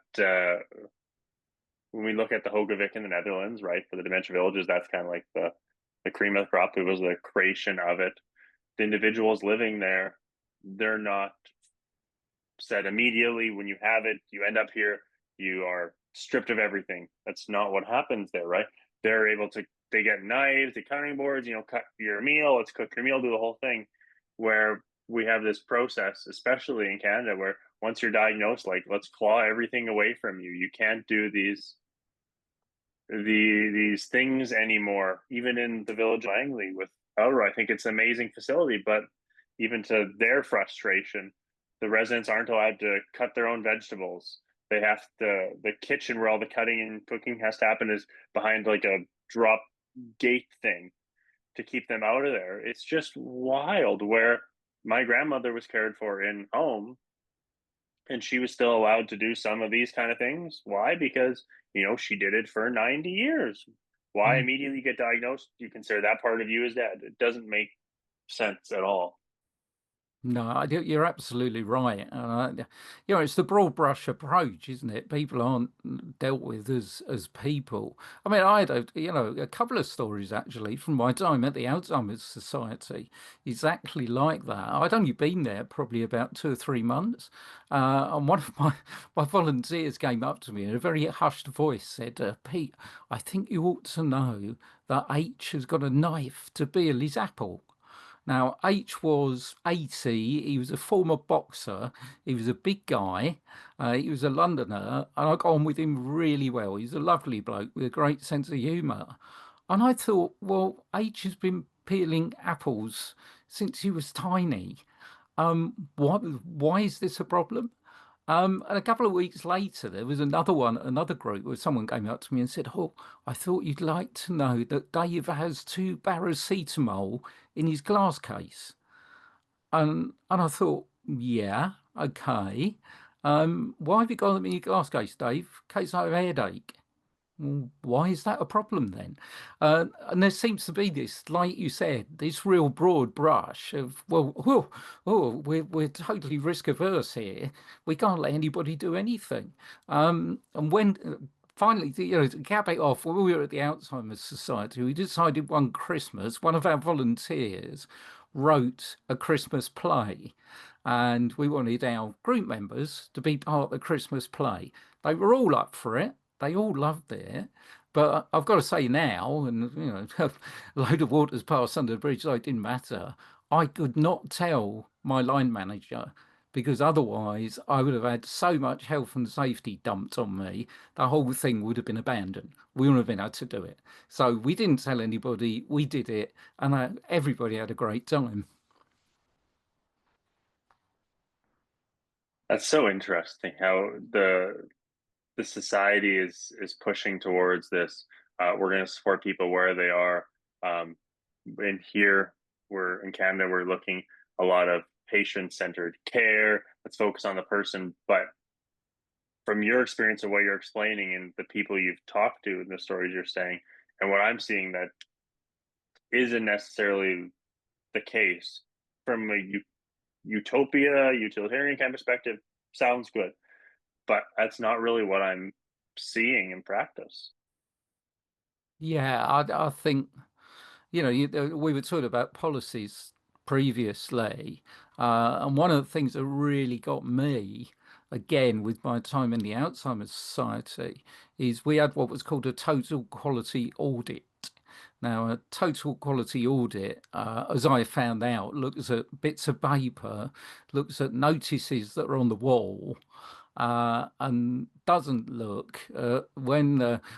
when we look at the Hogevik in the Netherlands, right, for the dementia villages, that's kind of like the cream of the crop. It was the creation of it. The individuals living there, they're not said immediately when you have it, you end up here, you are stripped of everything. That's not what happens there, right? They're able to, they get knives, the cutting boards, cut your meal, let's cook your meal, do the whole thing. Where we have this process, especially in Canada, where once you're diagnosed, like, let's claw everything away from you. You can't do these things anymore. Even in the village of Langley with Elro, I think it's an amazing facility, but even to their frustration, the residents aren't allowed to cut their own vegetables. They have to, the kitchen where all the cutting and cooking has to happen is behind like a drop gate thing to keep them out of there. It's just wild. Where my grandmother was cared for in home, and she was still allowed to do some of these kind of things. Why? Because she did it for 90 years. Why immediately get diagnosed, you consider that part of you is dead? It doesn't make sense at all. No, you're absolutely right. You know, it's the broad brush approach, isn't it? People aren't dealt with as people. I mean, I had a couple of stories actually from my time at the Alzheimer's Society, exactly like that. I'd only been there probably about 2 or 3 months, and one of my volunteers came up to me in a very hushed voice, said, "Pete, I think you ought to know that H has got a knife to peel his apple." Now, H was 80. He was a former boxer. He was a big guy. He was a Londoner, and I got on with him really well. He's a lovely bloke with a great sense of humour. And I thought, well, H has been peeling apples since he was tiny. Why is this a problem? And a couple of weeks later, there was another group where someone came up to me and said, "Oh, I thought you'd like to know that Dave has two paracetamol in his glass case." And I thought, yeah, okay. Why have you got them in your glass case, Dave? In case I have a headache. Well, why is that a problem then? And there seems to be this, like you said, this real broad brush of, well, we're totally risk averse here. We can't let anybody do anything. And when finally, to cap it off, when we were at the Alzheimer's Society, we decided one Christmas, one of our volunteers wrote a Christmas play, and we wanted our group members to be part of the Christmas play. They were all up for it. They all loved it. But I've got to say now, and a load of water's passed under the bridge, so it didn't matter. I could not tell my line manager because otherwise I would have had so much health and safety dumped on me, the whole thing would have been abandoned. We wouldn't have been able to do it. So we didn't tell anybody, we did it, and everybody had a great time. That's so interesting how the society is pushing towards this. We're going to support people where they are. Um, and here we're in Canada, we're looking a lot of patient-centered care. Let's focus on the person. But from your experience of what you're explaining and the people you've talked to and the stories you're saying, and what I'm seeing that isn't necessarily the case from a utopia, utilitarian kind of perspective, sounds good. But that's not really what I'm seeing in practice. Yeah, I think. We were talking about policies previously, and one of the things that really got me, again, with my time in the Alzheimer's Society, is we had what was called a total quality audit. Now, a total quality audit, as I found out, looks at bits of paper, looks at notices that are on the wall, and doesn't look when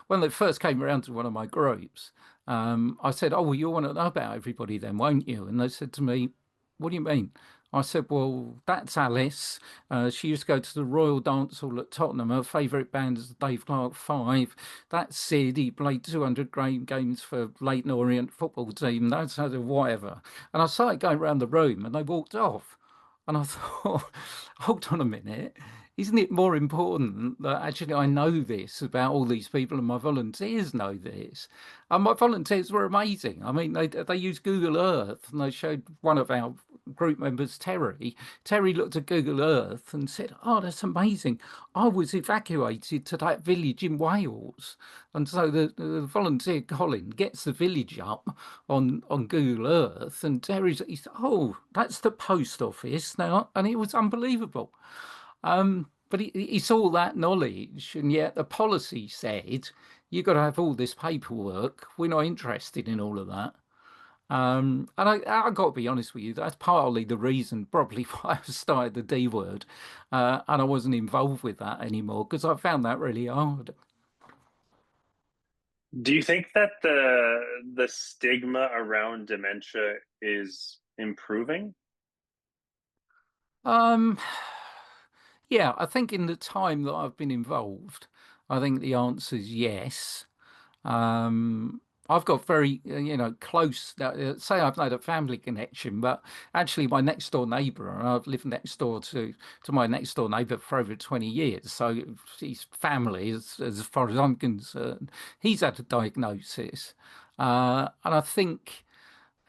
they first came around to one of my groups. I said, "Oh, well, you want to know about everybody then, won't you?" And they said to me, "What do you mean?" I said, "Well, that's Alice. She used to go to the Royal Dance Hall at Tottenham. Her favourite band is the Dave Clark Five. That's Sid. He played 200 games for Leighton Orient football team. That's whatever." And I started going around the room, and they walked off. And I thought, hold on a minute. Isn't it more important that actually I know this about all these people and my volunteers know this? And my volunteers were amazing. I mean, they used Google Earth and they showed one of our group members, Terry. Terry looked at Google Earth and said, "Oh, that's amazing. I was evacuated to that village in Wales." And so the volunteer Colin gets the village up on Google Earth, and he said, "Oh, that's the post office now," and it was unbelievable. But he saw that knowledge, and yet the policy said you've got to have all this paperwork. We're not interested in all of that. And I got to be honest with you, that's partly the reason, probably why I started the D word, and I wasn't involved with that anymore because I found that really hard. Do you think that the stigma around dementia is improving? Um, yeah, I think in the time that I've been involved, I think the answer is yes. Um, I've got very, close, say I've made a family connection, but actually my next door neighbour, and I've lived next door to my next door neighbour for over 20 years. So he's family as far as I'm concerned. He's had a diagnosis. And I think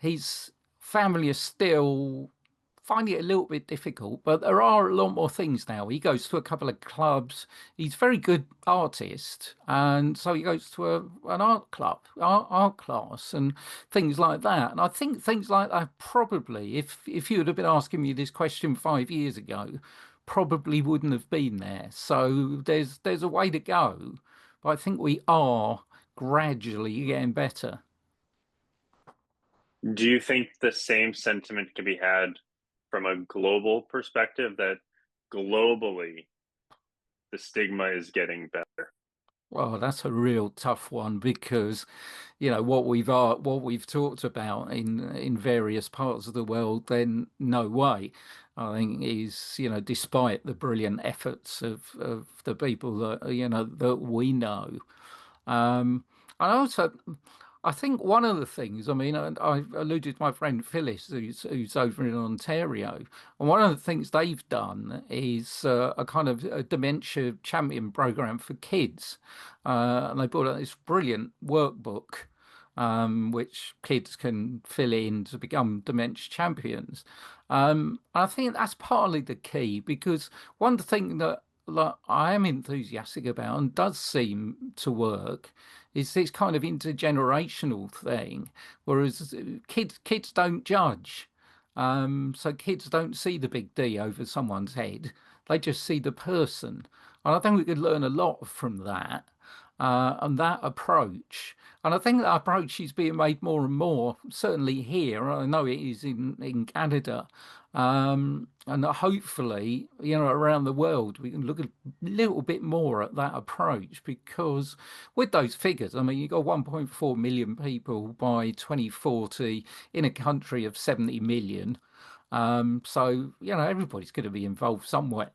his family is still finding it a little bit difficult, but there are a lot more things now. He goes to a couple of clubs. He's a very good artist, and so he goes to an art club, art class, and things like that. And I think things like that probably, if you would have been asking me this question 5 years ago, probably wouldn't have been there. So there's a way to go, but I think we are gradually getting better. Do you think the same sentiment can be had from a global perspective that globally the stigma is getting better? Well, that's a real tough one because, what we've talked about in various parts of the world, then no way. I think is, despite the brilliant efforts of the people that, that we know. Um, and also I think one of the things, I mean, and I alluded to my friend Phyllis, who's over in Ontario, and one of the things they've done is a kind of a dementia champion program for kids. And they brought out this brilliant workbook, which kids can fill in to become dementia champions. I think that's partly the key because one thing that like, I am enthusiastic about and does seem to work is this kind of intergenerational thing, whereas kids don't judge. So kids don't see the big D over someone's head. They just see the person. And I think we could learn a lot from that and that approach. And I think that approach is being made more and more, certainly here. I know it is in Canada. And hopefully, around the world, we can look a little bit more at that approach because with those figures, I mean, you've got 1.4 million people by 2040 in a country of 70 million. So, everybody's going to be involved somewhere.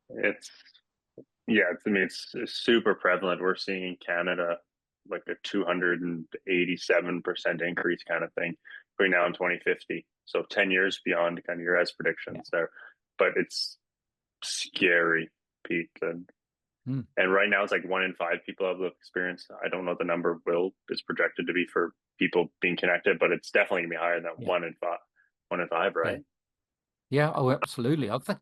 It's Yeah, I mean, it's super prevalent. We're seeing in Canada like a 287% increase kind of thing between now and 2050. So 10 years beyond kind of your guys' Yeah. predictions there. But it's scary, Pete. Hmm. And right now it's like 1 in 5 people have the experience. I don't know what the number will is projected to be for people being connected, but it's definitely gonna be higher than Yeah. 1 in 5. 1 in 5, Yeah. right? Yeah, oh, absolutely. I think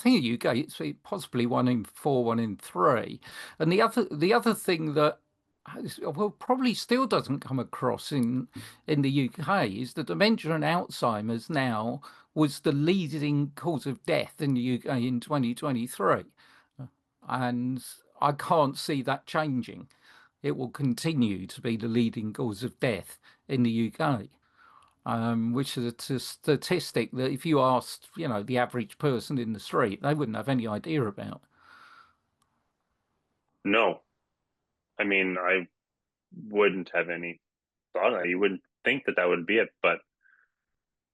in the UK it's possibly 1 in 4, 1 in 3. And the other thing that well probably still doesn't come across in the UK is that dementia and Alzheimer's now was the leading cause of death in the UK in 2023. And I can't see that changing. It will continue to be the leading cause of death in the UK, which is a statistic that if you asked, the average person in the street, they wouldn't have any idea about. No. I mean, I wouldn't have any thought of that. You wouldn't think that that would be it, but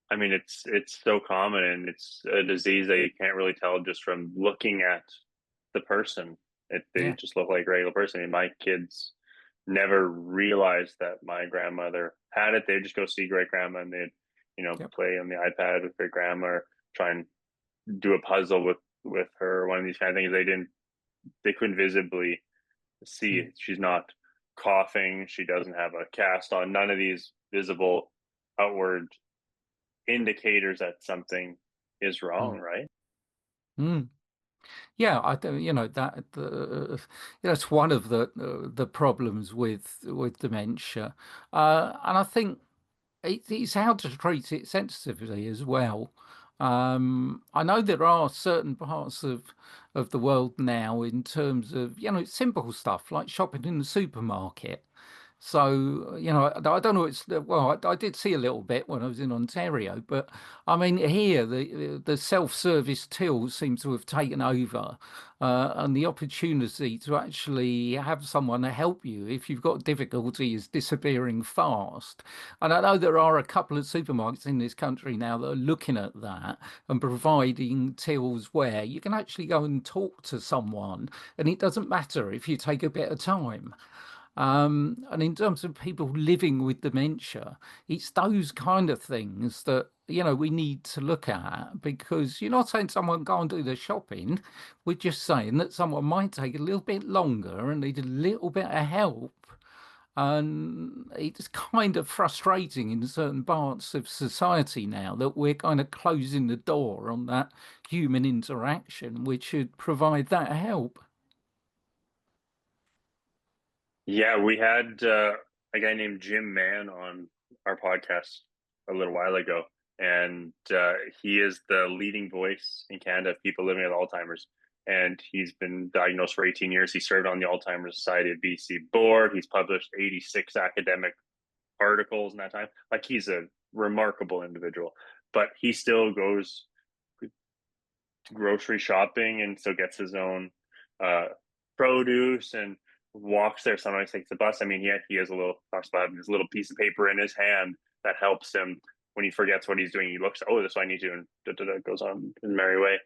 I mean, it's so common and it's a disease that you can't really tell just from looking at the person. They Yeah, just look like a regular person. I mean, my kids never realized that my grandmother had it. They'd just go see great grandma and they'd, yep, play on the iPad with great grandma or try and do a puzzle with her, one of these kind of things. They couldn't visibly see mm, it. She's not coughing. She doesn't have a cast on. None of these visible outward indicators that something is mm, wrong, right? mm. Yeah, I do. That's one of the problems with dementia, and I think it's how to treat it sensitively as well. I know there are certain parts of the world now in terms of, simple stuff like shopping in the supermarket. So, I don't know. Well, I did see a little bit when I was in Ontario, but I mean, here the self-service tills seem to have taken over, and the opportunity to actually have someone to help you if you've got difficulty is disappearing fast. And I know there are a couple of supermarkets in this country now that are looking at that and providing tills where you can actually go and talk to someone, and it doesn't matter if you take a bit of time. And in terms of people living with dementia, it's those kind of things that, we need to look at because you're not saying someone can't do the shopping. We're just saying that someone might take a little bit longer and need a little bit of help. And it's kind of frustrating in certain parts of society now that we're kind of closing the door on that human interaction, which should provide that help. Yeah, we had a guy named Jim Mann on our podcast a little while ago, and he is the leading voice in Canada of people living with Alzheimer's. And he's been diagnosed for 18 years. He served on the Alzheimer's Society of BC board. He's published 86 academic articles in that time. Like he's a remarkable individual, but he still goes grocery shopping and still gets his own uh, produce and walks there. Sometimes takes the bus. I mean, he has a little talks about having this little piece of paper in his hand that helps him when he forgets what he's doing. He looks, oh, this is what I need to, and goes on his merry way.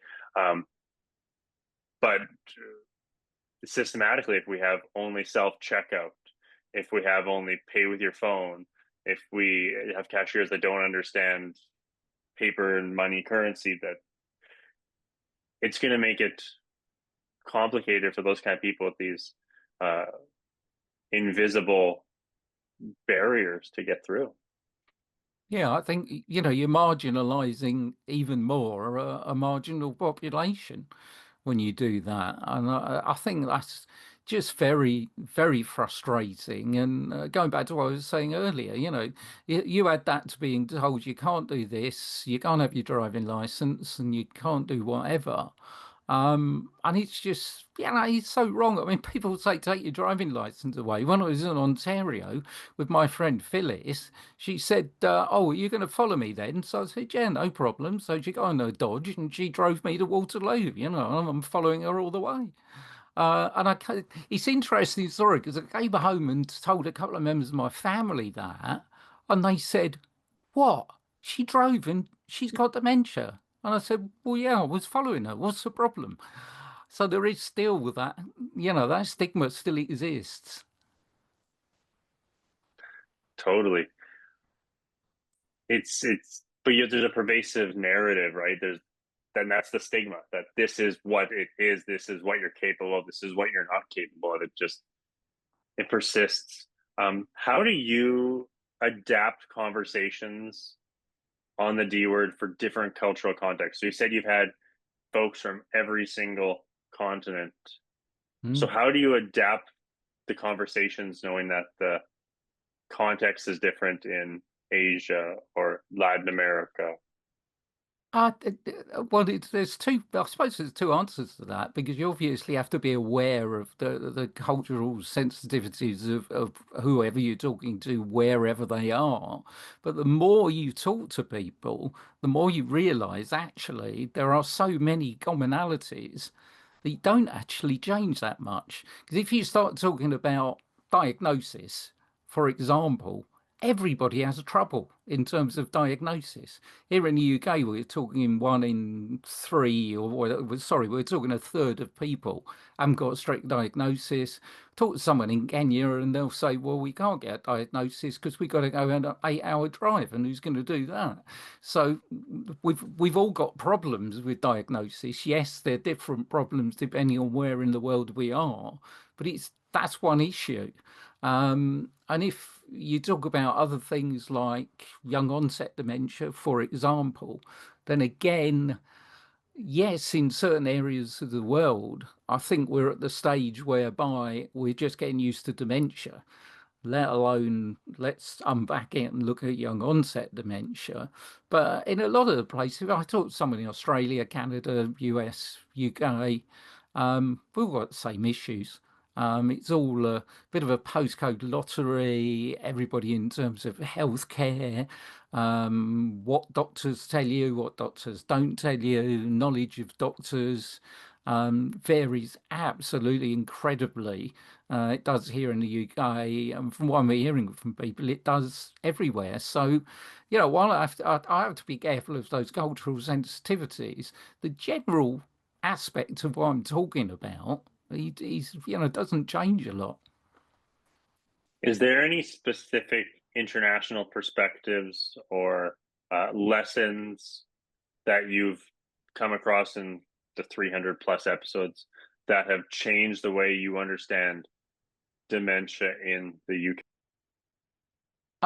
But systematically, if we have only self checkout if we have only pay with your phone, if we have cashiers that don't understand paper and money currency, that it's going to make it complicated for those kind of people with these uh, invisible barriers to get through. Yeah, I think, you're marginalizing even more a marginal population when you do that. And I think that's just very, very frustrating. And going back to what I was saying earlier, you add that to being told you can't do this, you can't have your driving license, and you can't do whatever. And it's just, it's so wrong. I mean, people say take your driving license away. When I was in Ontario with my friend Phyllis, she said, "Oh, are you going to follow me then?" So I said, "Yeah, no problem." So she got on her Dodge and she drove me to Waterloo. And I'm following her all the way. It's interesting story because I came home and told a couple of members of my family that, and they said, "What? She drove and she's got dementia." And I said, "Well, yeah, I was following her. What's the problem?" So there is still that, that stigma still exists. Totally. But yet there's a pervasive narrative, right? Then that's the stigma that this is what it is. This is what you're capable of. This is what you're not capable of. It persists. How do you adapt conversations on the D word for different cultural contexts? So you said you've had folks from every single continent. So Hmm. how do you adapt the conversations knowing that the context is different in Asia or Latin America? Well, there's two. I suppose there's two answers to that because you obviously have to be aware of the cultural sensitivities of whoever you're talking to, wherever they are. But the more you talk to people, the more you realise actually there are so many commonalities that you don't actually change that much. Because if you start talking about diagnosis, for example, everybody has a trouble in terms of diagnosis. Here in the UK, we're talking one in three, sorry, we're talking a third of people haven't got a straight diagnosis. Talk to someone in Kenya and they'll say, well, we can't get a diagnosis because we've got to go on an 8 hour drive, and who's going to do that? So we've all got problems with diagnosis. Yes, they're different problems depending on where in the world we are, but that's one issue. And if you talk about other things like young onset dementia, for example, then again, yes, in certain areas of the world, I think we're at the stage whereby we're just getting used to dementia, let alone let's unpack it and look at young onset dementia. But in a lot of the places, I talked to someone in Australia, Canada, US, UK, we've all got the same issues. It's all a bit of a postcode lottery, everybody in terms of healthcare, what doctors tell you, what doctors don't tell you, knowledge of doctors varies absolutely incredibly. It does here in the UK, and from what I'm hearing from people, it does everywhere. So, while I have to be careful of those cultural sensitivities, the general aspect of what I'm talking about, he's doesn't change a lot. Is there any specific international perspectives or lessons that you've come across in the 300 plus episodes that have changed the way you understand dementia in the UK?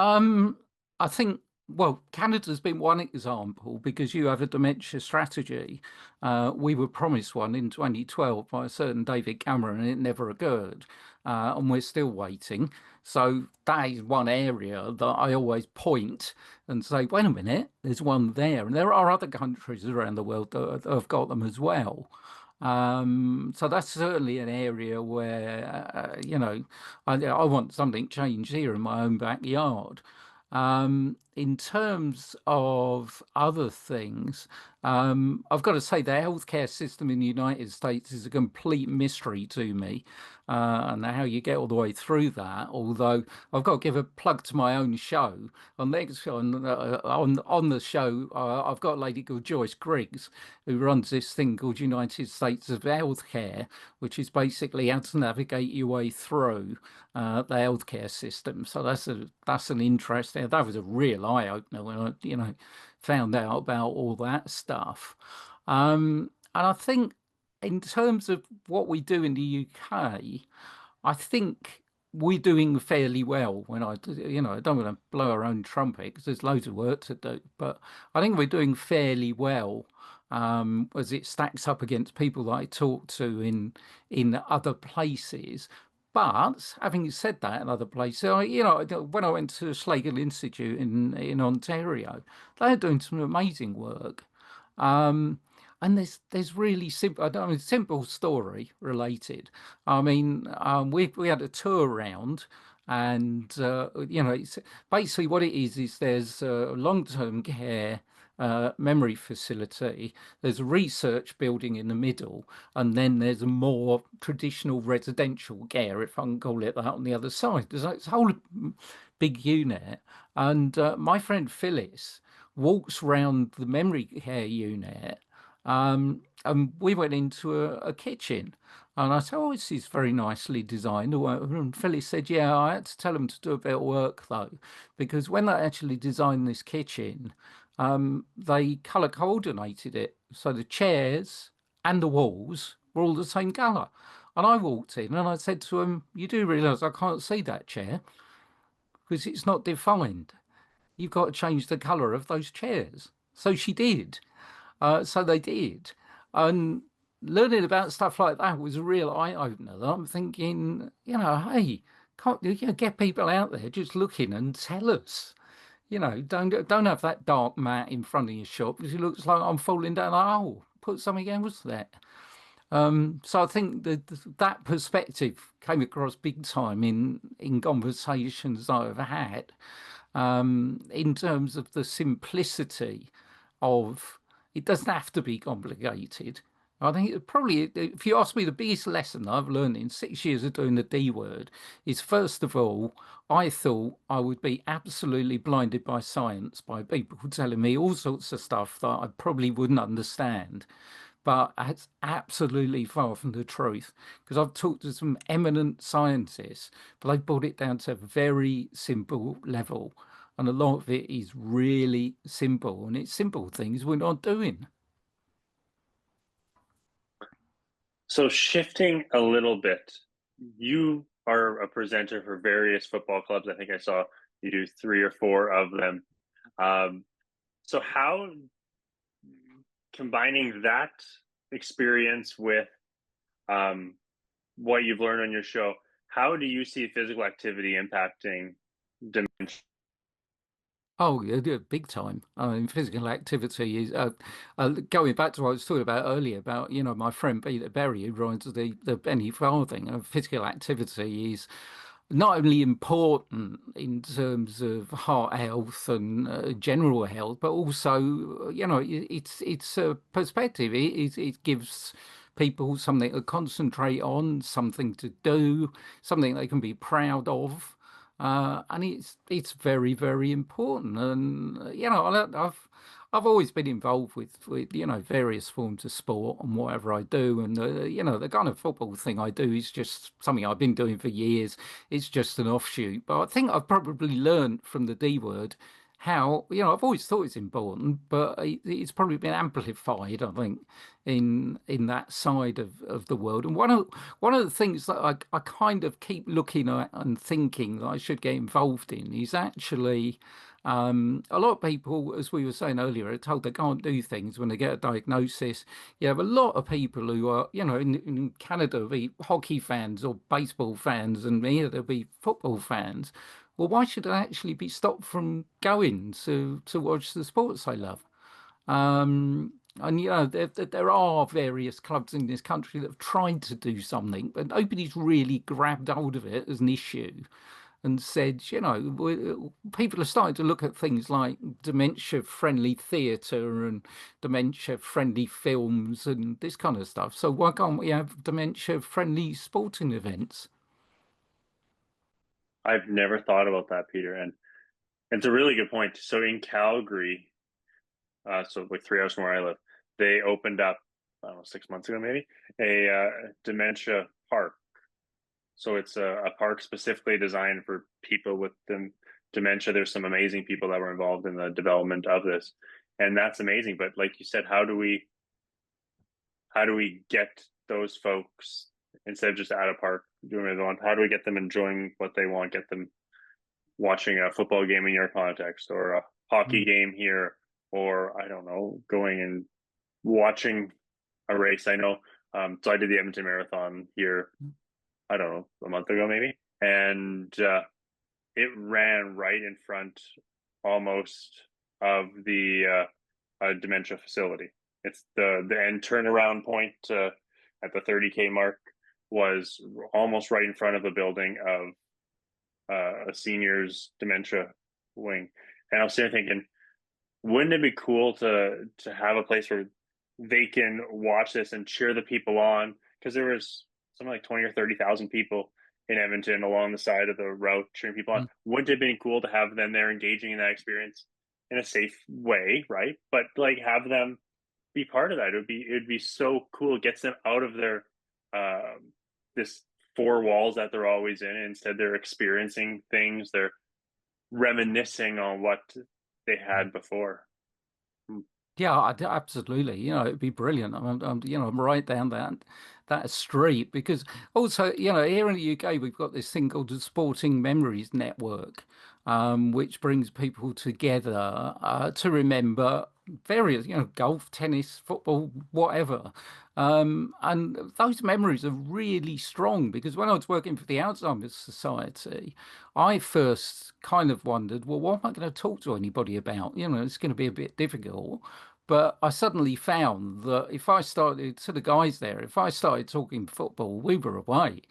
Um, I think, well, Canada's been one example because you have a dementia strategy. We were promised one in 2012 by a certain David Cameron, and it never occurred. And we're still waiting. So that is one area that I always point and say, wait a minute, there's one there. And there are other countries around the world that have got them as well. So that's certainly an area where, I want something changed here in my own backyard. in terms of other things, I've got to say the healthcare system in the United States is a complete mystery to me, and how you get all the way through that. Although I've got to give a plug to my own show. On the show, I've got a lady called Joyce Griggs who runs this thing called United States of Healthcare, which is basically how to navigate your way through the healthcare system. So that's an interesting. That was a real eye opener when I found out about all that stuff. And I think in terms of what we do in the UK, I think we're doing fairly well. I don't want to blow our own trumpet because there's loads of work to do, but I think we're doing fairly well as it stacks up against people that I talk to in other places. But having said that, in other places, when I went to the Schlegel Institute in Ontario, they're doing some amazing work. Um, and there's really simple, I mean, simple story related. I mean, we had a tour around, and it's basically what it is there's a long-term care memory facility. There's a research building in the middle, and then there's a more traditional residential care, if I can call it that, on the other side. There's like this whole big unit, and my friend Phyllis walks round the memory care unit, and we went into a kitchen. And I said, "Oh, this is very nicely designed." And Phyllis said, "Yeah, I had to tell them to do a bit of work though, because when they actually designed this kitchen, they colour coordinated it. So the chairs and the walls were all the same colour." And I walked in and I said to him, "You do realise I can't see that chair because it's not defined. You've got to change the colour of those chairs." So she did. So they did. And learning about stuff like that was a real eye opener. I'm thinking, hey, can't get people out there just looking and tell us. Don't have that dark mat in front of your shop because it looks like I'm falling down a hole. Put something else there. So I think that perspective came across big time in conversations I've had, in terms of the simplicity of it doesn't have to be complicated. I think probably, if you ask me, the biggest lesson I've learned in 6 years of doing the D word is, first of all, I thought I would be absolutely blinded by science, by people telling me all sorts of stuff that I probably wouldn't understand. But it's absolutely far from the truth, because I've talked to some eminent scientists, but they've brought it down to a very simple level. And a lot of it is really simple, and it's simple things we're not doing. So shifting a little bit, you are a presenter for various football clubs. I think I saw you do three or four of them. So how combining that experience with um, what you've learned on your show, how do you see physical activity impacting dementia? Oh, yeah, yeah, big time. I mean, physical activity is going back to what I was talking about earlier about, my friend Peter Berry who rides the Benny Farthing. Physical activity is not only important in terms of heart health and general health, but also, it's a perspective. It gives people something to concentrate on, something to do, something they can be proud of. And it's very, very important. And I've always been involved with various forms of sport and whatever I do. And the kind of football thing I do is just something I've been doing for years. It's just an offshoot. But I think I've probably learned from the D word how, I've always thought it's important, but it's probably been amplified, I think, in that side of the world. And one of the things that I kind of keep looking at and thinking that I should get involved in is actually, a lot of people, as we were saying earlier, are told they can't do things when they get a diagnosis. You have a lot of people who are, in Canada, be hockey fans or baseball fans, and here there'll be football fans. Well, why should I actually be stopped from going to watch the sports I love? And there are various clubs in this country that have tried to do something, but nobody's really grabbed hold of it as an issue. and said, people are starting to look at things like dementia-friendly theatre and dementia-friendly films and this kind of stuff. So why can't we have dementia-friendly sporting events? I've never thought about that, Peter, and it's a really good point. So in Calgary, so like 3 hours from where I live, they opened up, I don't know, 6 months ago maybe, a dementia park. So it's a park specifically designed for people with dementia. There's some amazing people that were involved in the development of this, and that's amazing. But like you said, how do we get those folks instead of just at a park doing what they want? How do we get them enjoying what they want? Get them watching a football game in your context, or a hockey Mm. game here, or I don't know, going and watching a race. I know. So I did the Edmonton Marathon here, I don't know, a month ago maybe, and it ran right in front almost of the dementia facility. It's the end turnaround point at the 30K mark was almost right in front of a building of a seniors dementia wing. And I was sitting thinking, wouldn't it be cool to have a place where they can watch this and cheer the people on? Because there was something like 20 or 30,000 people in Edmonton along the side of the route cheering people on. Mm. Wouldn't it have been cool to have them there engaging in that experience in a safe way, right? But like have them be part of that. It would be so cool. It gets them out of their this four walls that they're always in. Instead, they're experiencing things. They're reminiscing on what they had before. Yeah, absolutely. It'd be brilliant. I'm right down that street because also, here in the UK, we've got this thing called the Sporting Memories Network, which brings people together to remember various, golf, tennis, football, whatever. And those memories are really strong because when I was working for the Alzheimer's Society, I first kind of wondered, well, what am I going to talk to anybody about? It's going to be a bit difficult. But I suddenly found that if I started to the guys there, if I started talking football, we were away.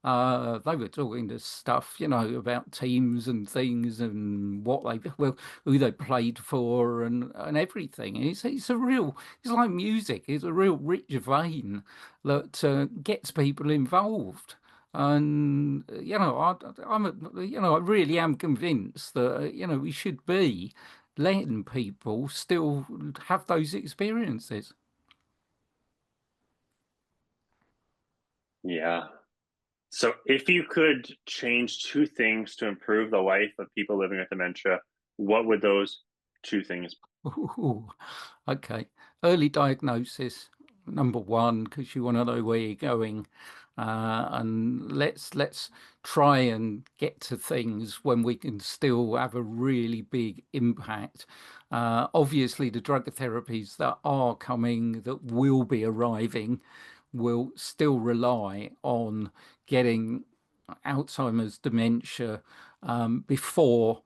They were talking to stuff, about teams and things and who they played for and everything. It's like music. It's a real rich vein that gets people involved. And I really am convinced that we should be letting people still have those experiences. Yeah. So, if you could change two things to improve the life of people living with dementia, what would those two things be? Ooh, okay. Early diagnosis, number one, because you want to know where you're going. And let's try and get to things when we can still have a really big impact. Obviously, the drug therapies that are coming, that will be arriving, will still rely on getting Alzheimer's dementia before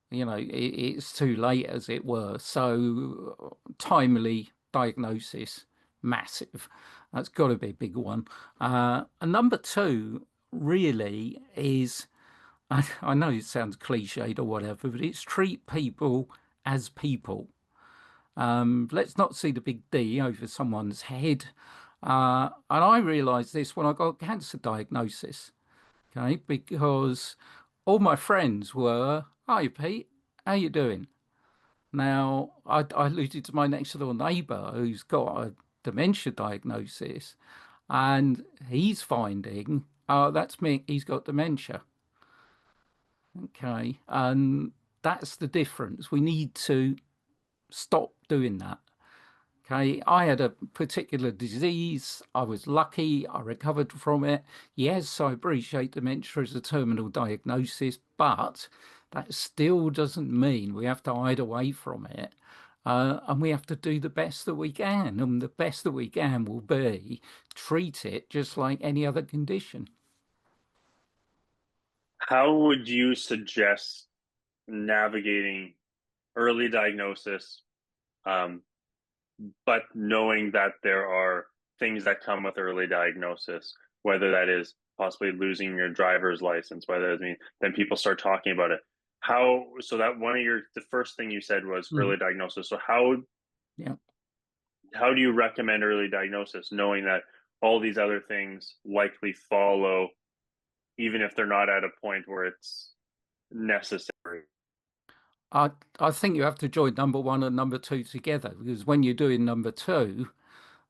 it's too late, as it were. So timely diagnosis, massive. That's got to be a big one. And number two really is, I know it sounds cliched or whatever, but it's treat people as people. Let's not see the big D over someone's head. And I realised this when I got cancer diagnosis, okay, because all my friends were, "Hi, Pete, how you doing?" Now, I alluded to my next door neighbour who's got a dementia diagnosis, and he's finding, that's me, he's got dementia. Okay, and that's the difference. We need to stop doing that. Okay, I had a particular disease. I was lucky. I recovered from it. Yes, I appreciate dementia as a terminal diagnosis, but that still doesn't mean we have to hide away from it. And we have to do the best that we can. And the best that we can will be treat it just like any other condition. How would you suggest navigating early diagnosis, um, but knowing that there are things that come with early diagnosis, whether that is possibly losing your driver's license, whether I mean, then people start talking about it. How, so that one of your, the first thing you said was Mm, early diagnosis. So yeah. how do you recommend early diagnosis, knowing that all these other things likely follow, even if they're not at a point where it's necessary? I I think you have to join number one and number two together, because when you're doing number two,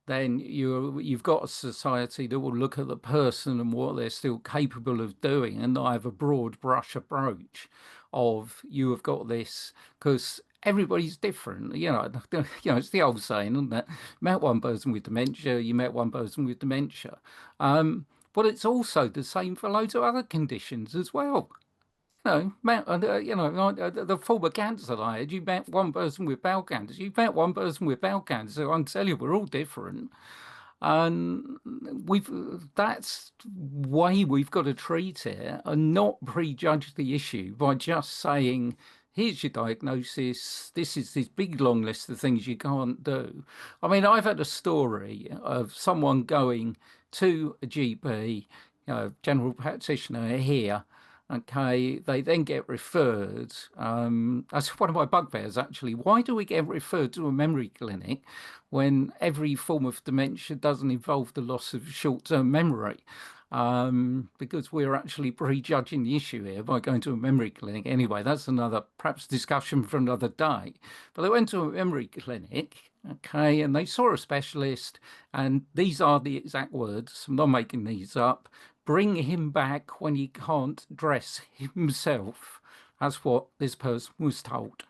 then you've got a society that will look at the person and what they're still capable of doing, and not have a broad brush approach of you have got this, because everybody's different. It's the old saying, isn't it? Met one person with dementia, you met one person with dementia. Um, but it's also the same for loads of other conditions as well. Like, the former cancer I had, you met one person with bowel cancer, you met one person with bowel cancer. I can tell you, we're all different. And we've that's way we've got to treat it and not prejudge the issue by just saying, here's your diagnosis, this is this big long list of things you can't do. I mean, I've had a story of someone going to a GP, general practitioner here. Okay, they then get referred. That's one of my bugbears, actually. Why do we get referred to a memory clinic when every form of dementia doesn't involve the loss of short-term memory? Because we're actually prejudging the issue here by going to a memory clinic. Anyway, that's another perhaps discussion for another day. But they went to a memory clinic, okay, and they saw a specialist, and these are the exact words. I'm not making these up. Bring him back when he can't dress himself. That's what this person was told.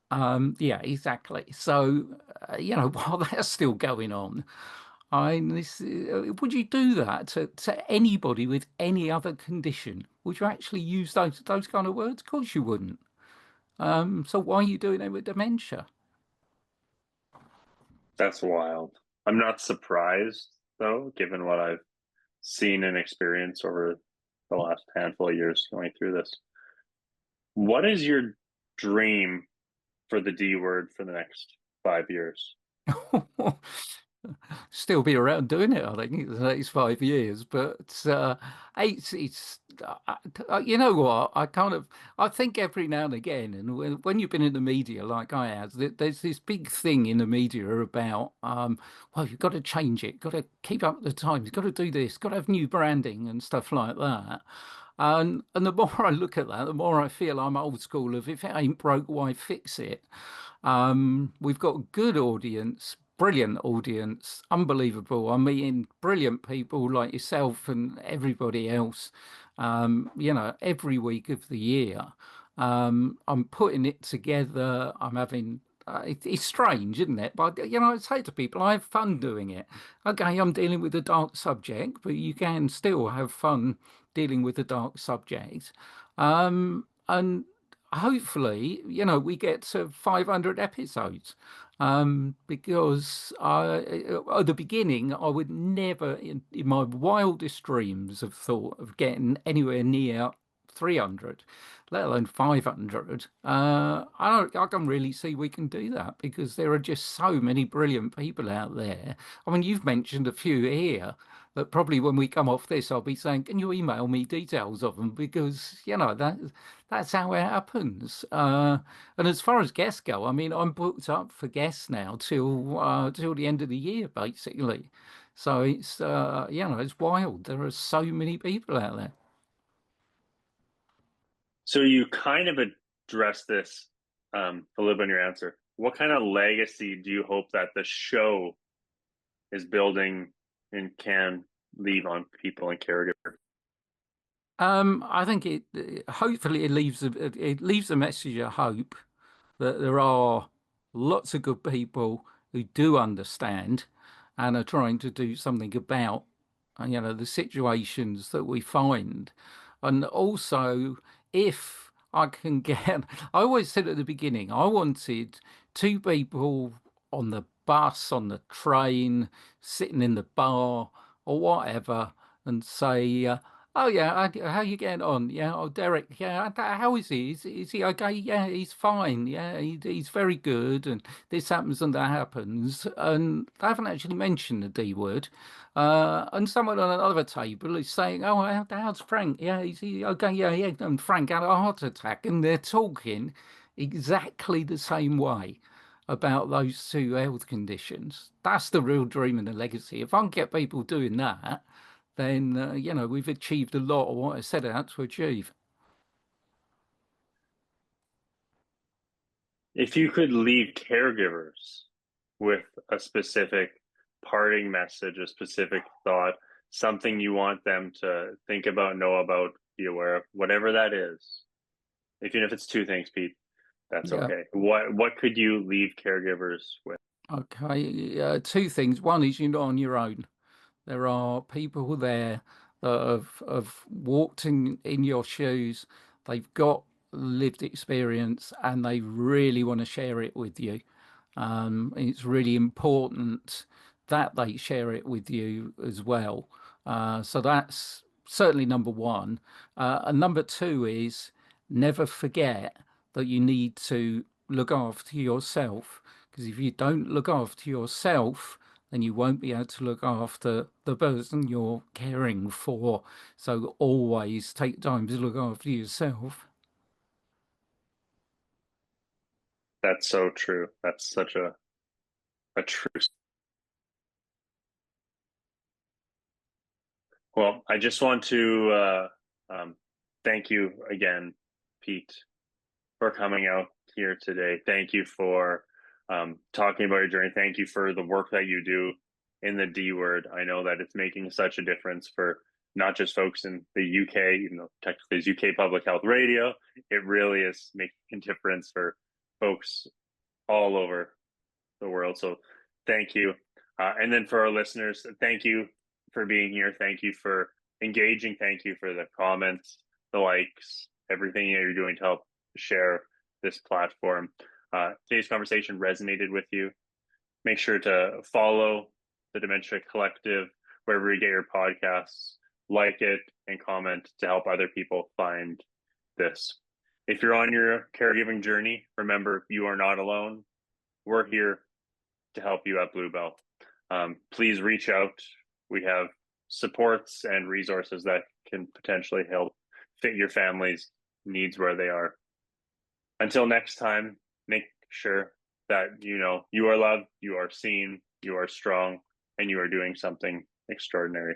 Yeah, exactly. So, while that's still going on, would you do that to anybody with any other condition? Would you actually use those kind of words? Of course you wouldn't. So why are you doing it with dementia? That's wild. I'm not surprised though, given what I've seen and experienced over the last handful of years going through this. What is your dream for the D word for the next 5 years? Still be around doing it, I think, in the next 5 years. But it's you know what? I think every now and again, and when you've been in the media like I have, there's this big thing in the media about, well, you've got to change it, got to keep up with the times, got to do this, got to have new branding and stuff like that. And the more I look at that, the more I feel I'm old school of if it ain't broke, why fix it? We've got a good audience, brilliant audience, unbelievable. I'm meeting brilliant people like yourself and everybody else, every week of the year. I'm putting it together. I'm having it's strange, isn't it? But I say to people, I have fun doing it. Okay, I'm dealing with a dark subject, but you can still have fun dealing with a dark subject. And hopefully, we get to 500 episodes. Because at the beginning, I would never, in my wildest dreams, have thought of getting anywhere near 300, let alone 500. I can really see we can do that because there are just so many brilliant people out there. I mean, you've mentioned a few here that probably when we come off this, I'll be saying, can you email me details of them? Because, that's how it happens. And as far as guests go, I mean, I'm booked up for guests now till the end of the year, basically. So it's wild. There are so many people out there. So you kind of addressed this a little bit in your answer. What kind of legacy do you hope that the show is building and can leave on people and caregivers? I think hopefully it leaves a message of hope that there are lots of good people who do understand and are trying to do something about, the situations that we find. And also, if I can get, I always said at the beginning, I wanted two people on the bus, on the train, sitting in the bar or whatever, and say, Oh yeah, how you getting on? Yeah, oh Derek, yeah, how is he? Is he okay? Yeah, he's fine. Yeah, he's very good. And this happens and that happens. And I haven't actually mentioned the D word. And someone on another table is saying, "Oh, how's Frank? Yeah, is he okay? Yeah, yeah." And Frank had a heart attack, and they're talking exactly the same way about those two health conditions. That's the real dream and the legacy. If I can get people doing that, then we've achieved a lot of what I set out to achieve. If you could leave caregivers with a specific parting message, a specific thought, something you want them to think about, know about, be aware of, whatever that is, even if it's two things, Pete, that's Yeah. okay. What could you leave caregivers with? Okay. Two things. One is you're not on your own. There are people there that have walked in your shoes. They've got lived experience and they really want to share it with you. It's really important that they share it with you as well. So that's certainly number one. And number two is never forget that you need to look after yourself. Because if you don't look after yourself, then you won't be able to look after the person you're caring for. So always take time to look after yourself. That's so true. That's such a true. Well, I just want to thank you again, Pete, for coming out here today. Thank you for talking about your journey. Thank you for the work that you do in the D word. I know that it's making such a difference for not just folks in the UK, even though technically it's UK Public Health Radio. It really is making a difference for folks all over the world. So thank you. And then for our listeners, thank you for being here. Thank you for engaging. Thank you for the comments, the likes, everything that you're doing to help share this platform. Today's conversation resonated with you. Make sure to follow the Dementia Collective wherever you get your podcasts, like it, and comment to help other people find this. If you're on your caregiving journey, remember you are not alone. We're here to help you at BlueBell. Please reach out. We have supports and resources that can potentially help fit your family's needs where they are. Until next time, make sure that you know you are loved, you are seen, you are strong, and you are doing something extraordinary.